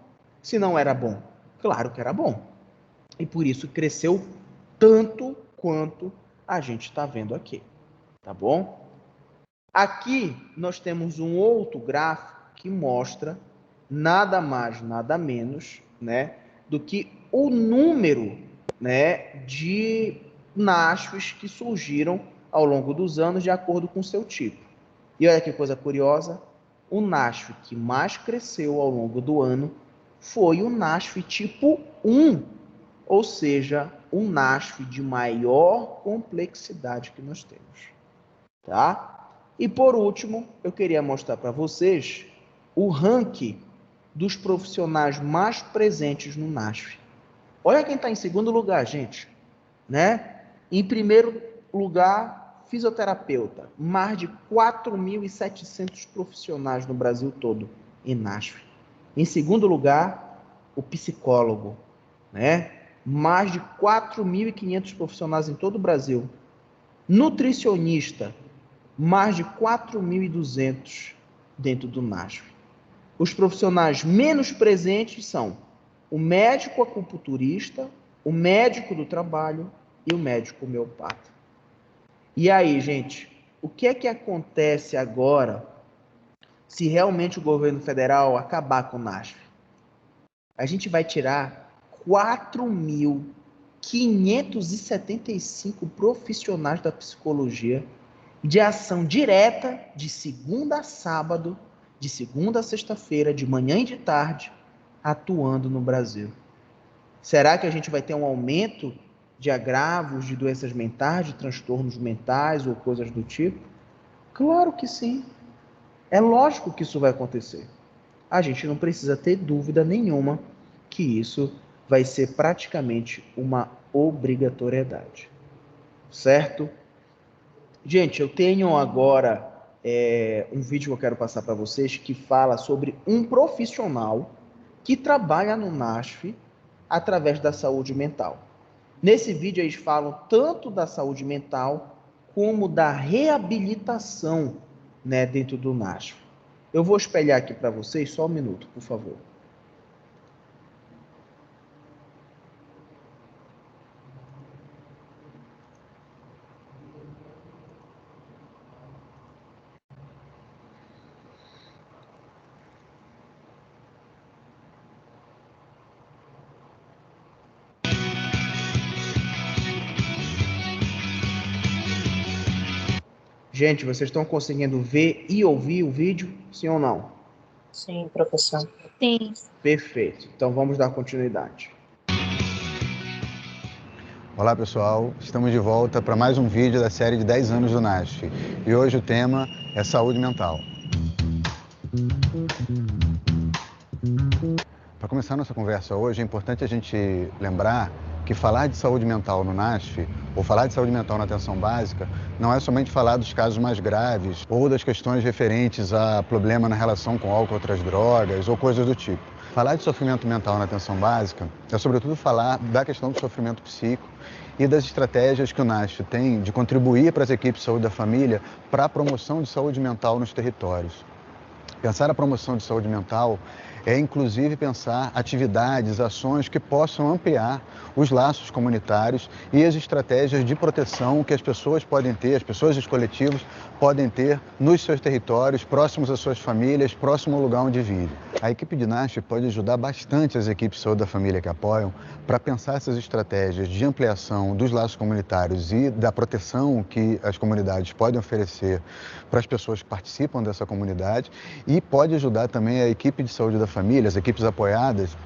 se não era bom? Claro que era bom. E por isso cresceu tanto quanto a gente está vendo aqui, tá bom? Aqui nós temos um outro gráfico que mostra nada mais, nada menos, né, do que o número, né, de NASFs que surgiram ao longo dos anos de acordo com o seu tipo. E olha que coisa curiosa, o NASF que mais cresceu ao longo do ano foi o NASF tipo 1, ou seja, um NASF de maior complexidade que nós temos, tá? E por último, eu queria mostrar para vocês o ranking dos profissionais mais presentes no NASF. Olha quem está em segundo lugar, gente, né? Em primeiro lugar, fisioterapeuta, mais de 4.700 profissionais no Brasil todo em NASF. Em segundo lugar, o psicólogo, né? Mais de 4.500 profissionais em todo o Brasil. Nutricionista, mais de 4.200 dentro do NASF. Os profissionais menos presentes são o médico acupunturista, o médico do trabalho e o médico homeopata. E aí, gente, o que é que acontece agora se realmente o governo federal acabar com o NASF? A gente vai tirar 4.575 profissionais da psicologia de ação direta de segunda a sábado, de segunda a sexta-feira, de manhã e de tarde, atuando no Brasil. Será que a gente vai ter um aumento de agravos de doenças mentais, de transtornos mentais ou coisas do tipo? Claro que sim. É lógico que isso vai acontecer. A gente não precisa ter dúvida nenhuma que isso vai ser praticamente uma obrigatoriedade. Certo? Gente, eu tenho agora um vídeo que eu quero passar para vocês que fala sobre um profissional que trabalha no NASF através da saúde mental. Nesse vídeo eles falam tanto da saúde mental como da reabilitação, né, dentro do NASF. Eu vou espelhar aqui para vocês, só um minuto, por favor. Gente, vocês estão conseguindo ver e ouvir o vídeo? Sim ou não? Sim, professor. Sim. Perfeito. Então vamos dar continuidade. Olá pessoal, estamos de volta para mais um vídeo da série de 10 anos do NASF. E hoje o tema é saúde mental. Para começar nossa conversa hoje, é importante a gente lembrar que falar de saúde mental no NASF, ou falar de saúde mental na atenção básica, não é somente falar dos casos mais graves ou das questões referentes a problema na relação com álcool ou outras drogas ou coisas do tipo. Falar de sofrimento mental na atenção básica é sobretudo falar da questão do sofrimento psíquico e das estratégias que o NASF tem de contribuir para as equipes de saúde da família para a promoção de saúde mental nos territórios. Pensar a promoção de saúde mental é inclusive pensar atividades, ações que possam ampliar os laços comunitários e as estratégias de proteção que as pessoas podem ter, as pessoas dos coletivos podem ter nos seus territórios, próximos às suas famílias, próximo ao lugar onde vivem. A equipe de NASF pode ajudar bastante as equipes de saúde da família que apoiam para pensar essas estratégias de ampliação dos laços comunitários e da proteção que as comunidades podem oferecer para as pessoas que participam dessa comunidade, e pode ajudar também a equipe de saúde da família, as equipes apoiadas,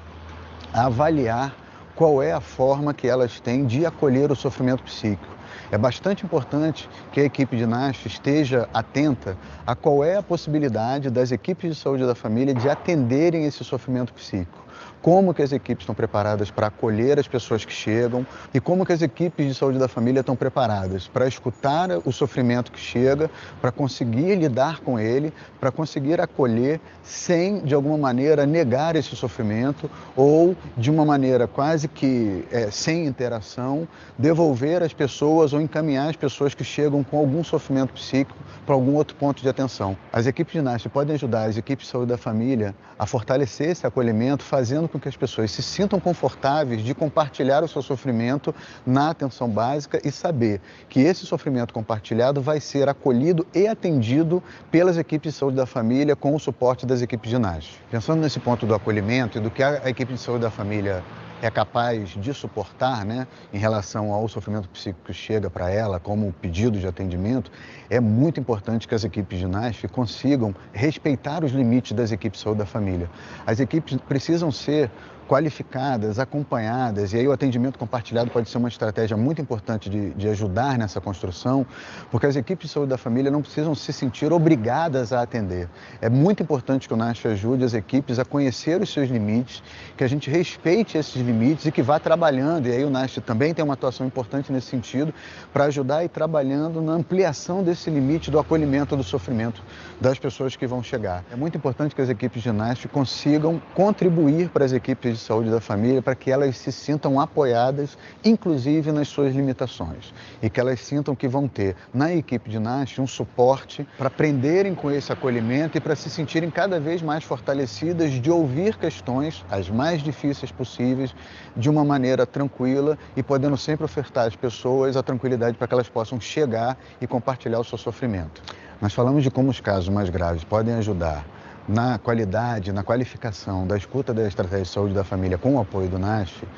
a avaliar qual é a forma que elas têm de acolher o sofrimento psíquico. É bastante importante que a equipe de NASF esteja atenta a qual é a possibilidade das equipes de saúde da família de atenderem esse sofrimento psíquico. Como que as equipes estão preparadas para acolher as pessoas que chegam e como que as equipes de saúde da família estão preparadas para escutar o sofrimento que chega, para conseguir lidar com ele, para conseguir acolher sem, de alguma maneira, negar esse sofrimento ou, de uma maneira quase que sem interação, devolver as pessoas ou encaminhar as pessoas que chegam com algum sofrimento psíquico para algum outro ponto de atenção. As equipes de NASF podem ajudar as equipes de saúde da família a fortalecer esse acolhimento, fazendo com que as pessoas se sintam confortáveis de compartilhar o seu sofrimento na atenção básica e saber que esse sofrimento compartilhado vai ser acolhido e atendido pelas equipes de saúde da família com o suporte das equipes de NASF. Pensando nesse ponto do acolhimento e do que a equipe de saúde da família é capaz de suportar, em relação ao sofrimento psíquico que chega para ela como pedido de atendimento, é muito importante que as equipes de NASF consigam respeitar os limites das equipes de saúde da família. As equipes precisam ser qualificadas, acompanhadas, e aí o atendimento compartilhado pode ser uma estratégia muito importante de ajudar nessa construção, porque as equipes de saúde da família não precisam se sentir obrigadas a atender. É muito importante que o NASF ajude as equipes a conhecer os seus limites, que a gente respeite esses limites e que vá trabalhando, e aí o NASF também tem uma atuação importante nesse sentido, para ajudar a ir trabalhando na ampliação desse limite do acolhimento do sofrimento das pessoas que vão chegar. É muito importante que as equipes de NASF consigam contribuir para as equipes de saúde da família para que elas se sintam apoiadas, inclusive nas suas limitações, e que elas sintam que vão ter na equipe de NASF um suporte para aprenderem com esse acolhimento e para se sentirem cada vez mais fortalecidas de ouvir questões, as mais difíceis possíveis, de uma maneira tranquila e podendo sempre ofertar às pessoas a tranquilidade para que elas possam chegar e compartilhar o seu sofrimento. Nós falamos de como os casos mais graves podem ajudar na qualidade, na qualificação da escuta da estratégia de saúde da família com o apoio do NASF,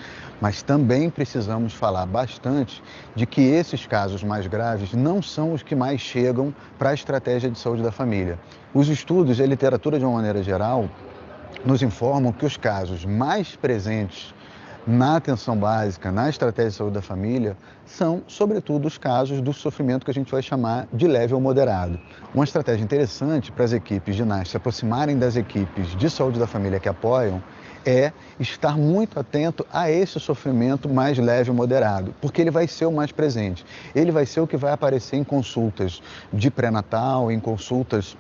mas também precisamos falar bastante de que esses casos mais graves não são os que mais chegam para a estratégia de saúde da família. Os estudos e a literatura, de uma maneira geral, nos informam que os casos mais presentes na atenção básica, na estratégia de saúde da família, são, sobretudo, os casos do sofrimento que a gente vai chamar de leve ou moderado. Uma estratégia interessante para as equipes de NASF se aproximarem das equipes de saúde da família que apoiam é estar muito atento a esse sofrimento mais leve ou moderado, porque ele vai ser o mais presente. Ele vai ser o que vai aparecer em consultas de pré-natal, em consultas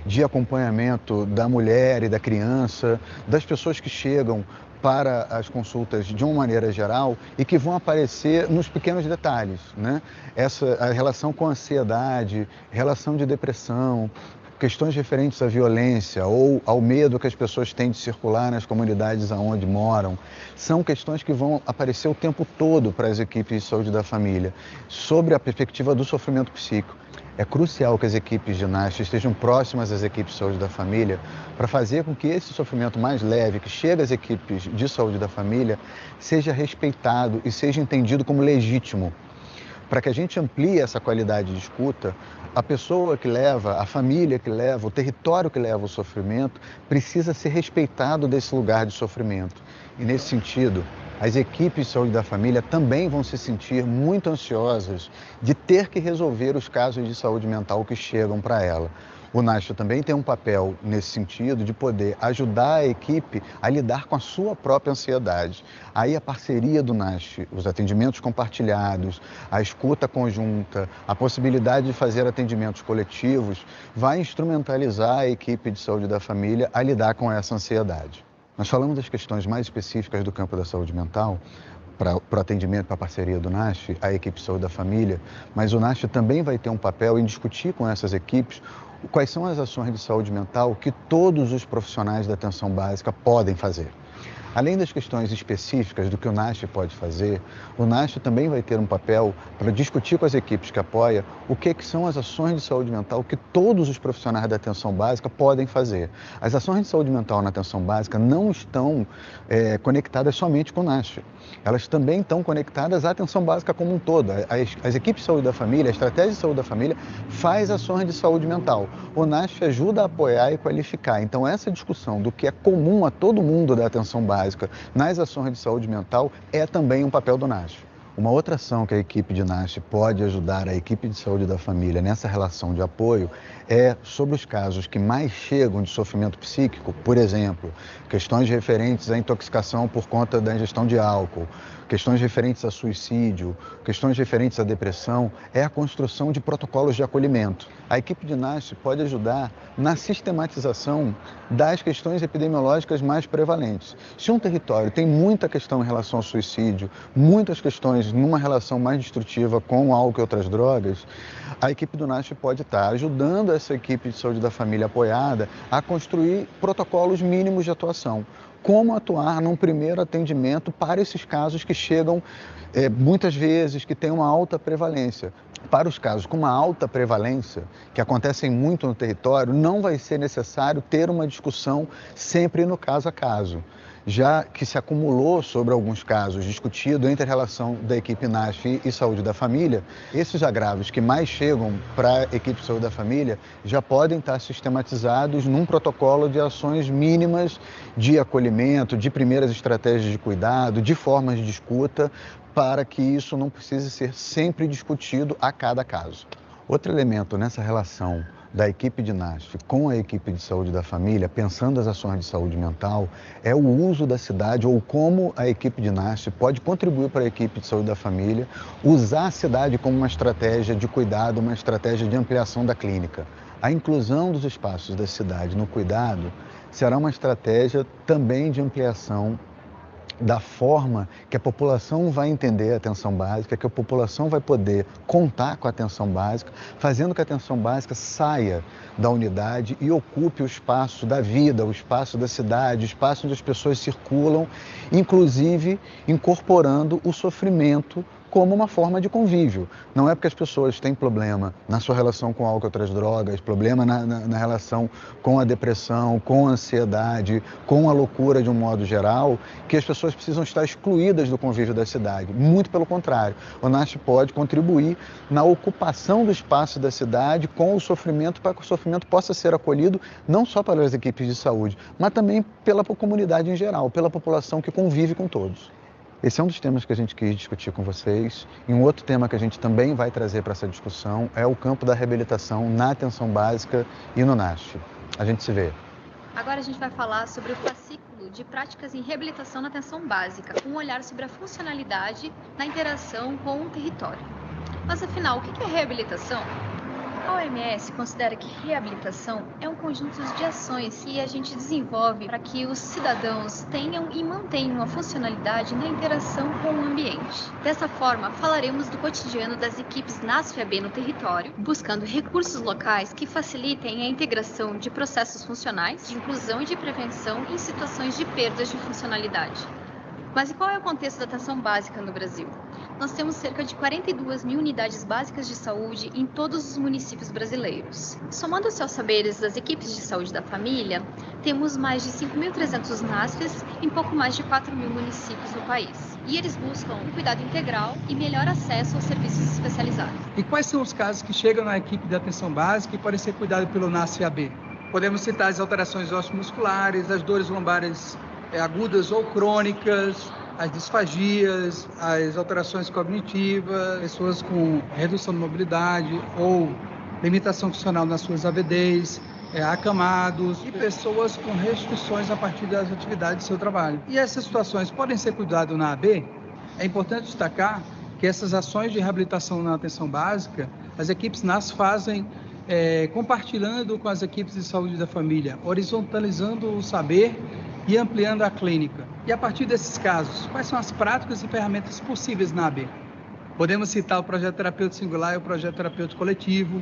de acompanhamento da mulher e da criança, das pessoas que chegam para as consultas de uma maneira geral e que vão aparecer nos pequenos detalhes, a relação com a ansiedade, relação de depressão, questões referentes à violência ou ao medo que as pessoas têm de circular nas comunidades aonde moram, são questões que vão aparecer o tempo todo para as equipes de saúde da família, sobre a perspectiva do sofrimento psíquico. É crucial que as equipes de NASF estejam próximas às equipes de saúde da família para fazer com que esse sofrimento mais leve que chega às equipes de saúde da família seja respeitado e seja entendido como legítimo. Para que a gente amplie essa qualidade de escuta, a pessoa que leva, a família que leva, o território que leva o sofrimento precisa ser respeitado desse lugar de sofrimento. E nesse sentido, as equipes de saúde da família também vão se sentir muito ansiosas de ter que resolver os casos de saúde mental que chegam para ela. O NASF também tem um papel nesse sentido de poder ajudar a equipe a lidar com a sua própria ansiedade. Aí a parceria do NASF, os atendimentos compartilhados, a escuta conjunta, a possibilidade de fazer atendimentos coletivos, vai instrumentalizar a equipe de saúde da família a lidar com essa ansiedade. Nós falamos das questões mais específicas do campo da saúde mental, para o atendimento, para a parceria do NASF, a equipe de saúde da família, mas o NASF também vai ter um papel em discutir com essas equipes quais são as ações de saúde mental que todos os profissionais da atenção básica podem fazer. Além das questões específicas do que o NASF pode fazer, o NASF também vai ter um papel para discutir com as equipes que apoia o que são as ações de saúde mental que todos os profissionais da atenção básica podem fazer. As ações de saúde mental na atenção básica não estão conectadas somente com o NASF. Elas também estão conectadas à atenção básica como um todo. As equipes de saúde da família, a estratégia de saúde da família faz ações de saúde mental. O NASF ajuda a apoiar e qualificar. Então, essa discussão do que é comum a todo mundo da atenção básica nas ações de saúde mental é também um papel do NASF. Uma outra ação que a equipe de NASF pode ajudar a equipe de saúde da família nessa relação de apoio é sobre os casos que mais chegam de sofrimento psíquico, por exemplo, questões referentes à intoxicação por conta da ingestão de álcool, questões referentes a suicídio, questões referentes à depressão, é a construção de protocolos de acolhimento. A equipe de NASF pode ajudar na sistematização das questões epidemiológicas mais prevalentes. Se um território tem muita questão em relação ao suicídio, muitas questões numa relação mais destrutiva com o álcool e outras drogas, a equipe do NASF pode estar ajudando essa equipe de saúde da família apoiada a construir protocolos mínimos de atuação. Como atuar num primeiro atendimento para esses casos que chegam muitas vezes, que têm uma alta prevalência. Para os casos com uma alta prevalência, que acontecem muito no território, não vai ser necessário ter uma discussão sempre no caso a caso. Já que se acumulou sobre alguns casos discutido entre a relação da equipe NASF e saúde da família, esses agravos que mais chegam para a equipe de saúde da família já podem estar sistematizados num protocolo de ações mínimas de acolhimento, de primeiras estratégias de cuidado, de formas de escuta, para que isso não precise ser sempre discutido a cada caso. Outro elemento nessa relação da equipe de NASF com a equipe de saúde da família, pensando as ações de saúde mental, é o uso da cidade ou como a equipe de NASF pode contribuir para a equipe de saúde da família, usar a cidade como uma estratégia de cuidado, uma estratégia de ampliação da clínica. A inclusão dos espaços da cidade no cuidado será uma estratégia também de ampliação da forma que a população vai entender a atenção básica, que a população vai poder contar com a atenção básica, fazendo que a atenção básica saia da unidade e ocupe o espaço da vida, o espaço da cidade, o espaço onde as pessoas circulam, inclusive incorporando o sofrimento como uma forma de convívio. Não é porque as pessoas têm problema na sua relação com álcool e outras drogas, problema na relação com a depressão, com a ansiedade, com a loucura de um modo geral, que as pessoas precisam estar excluídas do convívio da cidade. Muito pelo contrário, o NASF pode contribuir na ocupação do espaço da cidade com o sofrimento, para que o sofrimento possa ser acolhido não só pelas equipes de saúde, mas também pela comunidade em geral, pela população que convive com todos. Esse é um dos temas que a gente quis discutir com vocês. E um outro tema que a gente também vai trazer para essa discussão é o campo da reabilitação na atenção básica e no NASF. A gente se vê. Agora a gente vai falar sobre o fascículo de práticas em reabilitação na atenção básica, um olhar sobre a funcionalidade na interação com o território. Mas afinal, o que é reabilitação? A OMS considera que reabilitação é um conjunto de ações que a gente desenvolve para que os cidadãos tenham e mantenham uma funcionalidade na interação com o ambiente. Dessa forma, falaremos do cotidiano das equipes NASF-AB no território, buscando recursos locais que facilitem a integração de processos funcionais, de inclusão e de prevenção em situações de perdas de funcionalidade. Mas e qual é o contexto da atenção básica no Brasil? Nós temos cerca de 42 mil unidades básicas de saúde em todos os municípios brasileiros. Somando-se aos saberes das equipes de saúde da família, temos mais de 5.300 NASFs em pouco mais de 4 mil municípios no país. E eles buscam um cuidado integral e melhor acesso aos serviços especializados. E quais são os casos que chegam na equipe de atenção básica e podem ser cuidados pelo NASF-AB? Podemos citar as alterações osteomusculares, as dores lombares agudas ou crônicas, as disfagias, as alterações cognitivas, pessoas com redução de mobilidade ou limitação funcional nas suas AVDs, acamados e pessoas com restrições a partir das atividades do seu trabalho. E essas situações podem ser cuidadas na AB. É importante destacar que essas ações de reabilitação na atenção básica, as equipes NAS fazem compartilhando com as equipes de saúde da família, horizontalizando o saber e ampliando a clínica. E a partir desses casos, quais são as práticas e ferramentas possíveis na AB? Podemos citar o projeto terapêutico singular e o projeto terapêutico coletivo,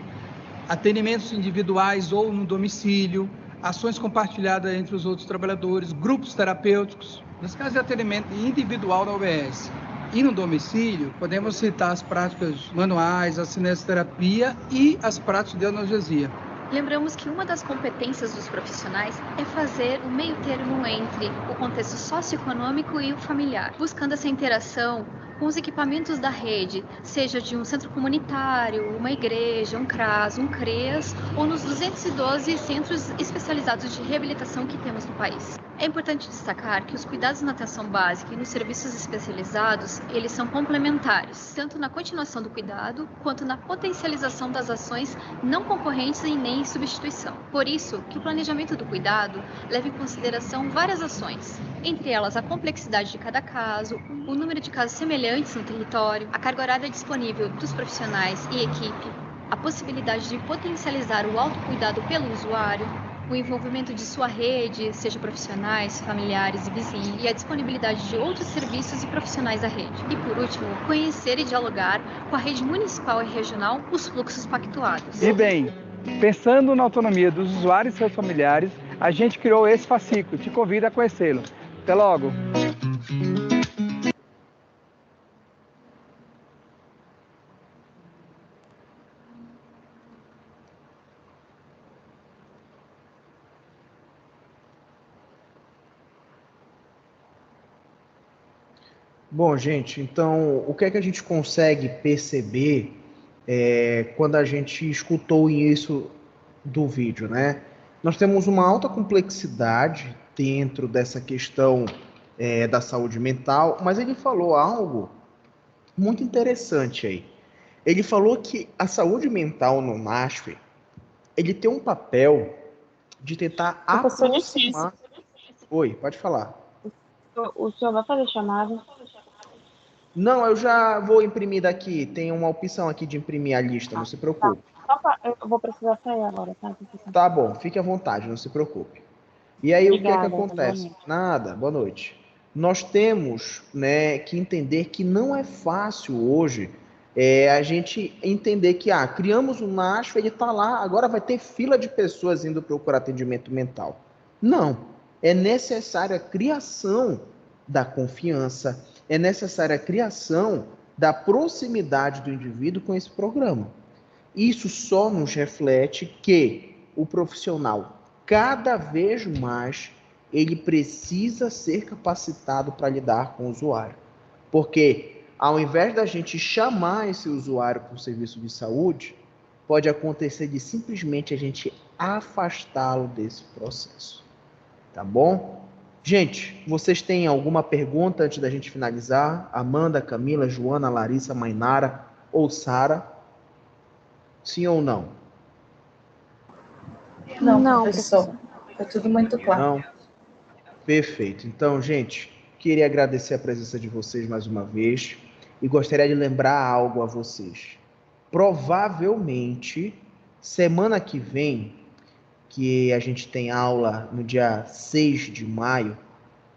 atendimentos individuais ou no domicílio, ações compartilhadas entre os outros trabalhadores, grupos terapêuticos. Nos casos de atendimento individual da UBS e no domicílio, podemos citar as práticas manuais, a cinesioterapia e as práticas de analgesia. Lembramos que uma das competências dos profissionais é fazer o meio termo entre o contexto socioeconômico e o familiar, buscando essa interação com os equipamentos da rede, seja de um centro comunitário, uma igreja, um CRAS, um CREAS, ou nos 212 centros especializados de reabilitação que temos no país. É importante destacar que os cuidados na atenção básica e nos serviços especializados, eles são complementares, tanto na continuação do cuidado, quanto na potencialização das ações não concorrentes e nem em substituição. Por isso, que o planejamento do cuidado leva em consideração várias ações, entre elas a complexidade de cada caso, o número de casos semelhantes no território, a carga horária disponível dos profissionais e equipe, a possibilidade de potencializar o autocuidado pelo usuário, o envolvimento de sua rede, seja profissionais, familiares e vizinhos, e a disponibilidade de outros serviços e profissionais da rede. E, por último, conhecer e dialogar com a rede municipal e regional os fluxos pactuados. E bem, pensando na autonomia dos usuários e seus familiares, a gente criou esse fascículo. Te convido a conhecê-lo. Até logo! Bom, gente, então, o que é que a gente consegue perceber quando a gente escutou isso do vídeo, né? Nós temos uma alta complexidade dentro dessa questão da saúde mental, mas ele falou algo muito interessante aí. Ele falou que a saúde mental no NASF, ele tem um papel de tentar aproximar... Oi, pode falar. O senhor vai fazer chamada? Não, eu já vou imprimir daqui. Tem uma opção aqui de imprimir a lista, não se preocupe. Eu vou precisar sair agora, tá? Tá bom, fique à vontade, não se preocupe. E aí, Obrigada, o que é que acontece? boa noite. Nada, boa noite. Nós temos, né, que entender que não é fácil hoje a gente entender que, criamos um NASF, ele está lá, agora vai ter fila de pessoas indo procurar atendimento mental. Não. É necessária a criação da confiança, é necessária a criação da proximidade do indivíduo com esse programa. Isso só nos reflete que o profissional, cada vez mais, ele precisa ser capacitado para lidar com o usuário. Porque, ao invés da gente chamar esse usuário para o serviço de saúde, pode acontecer de simplesmente a gente afastá-lo desse processo. Tá bom? Gente, vocês têm alguma pergunta antes da gente finalizar? Amanda, Camila, Joana, Larissa, Mainara ou Sara? Sim ou não? Não, professor. Foi tudo muito claro. Não? Perfeito. Então, gente, queria agradecer a presença de vocês mais uma vez e gostaria de lembrar algo a vocês. Provavelmente, semana que vem, que a gente tem aula no dia 6 de maio,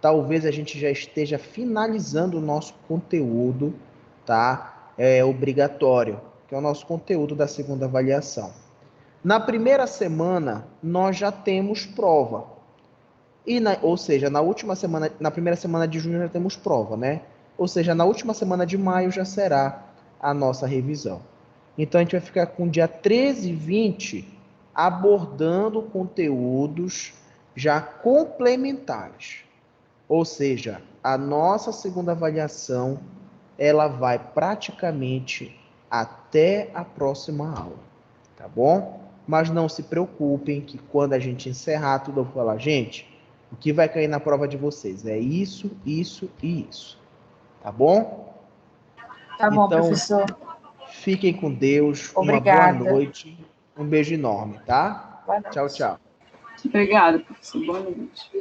talvez a gente já esteja finalizando o nosso conteúdo, tá? Obrigatório, que é o nosso conteúdo da segunda avaliação. Na primeira semana, nós já temos prova. Ou seja, na primeira semana de junho já temos prova, né? Ou seja, na última semana de maio já será a nossa revisão. Então, a gente vai ficar com dia 13 e 20 abordando conteúdos já complementares. Ou seja, a nossa segunda avaliação, ela vai praticamente até a próxima aula, tá bom? Mas não se preocupem que quando a gente encerrar tudo, eu vou falar, gente, o que vai cair na prova de vocês é isso, isso e isso, tá bom? Tá bom, então, professor. Fiquem com Deus, Obrigada. uma boa noite, um beijo enorme, tá? Boa noite. Tchau, tchau. Obrigada, professor. Boa noite.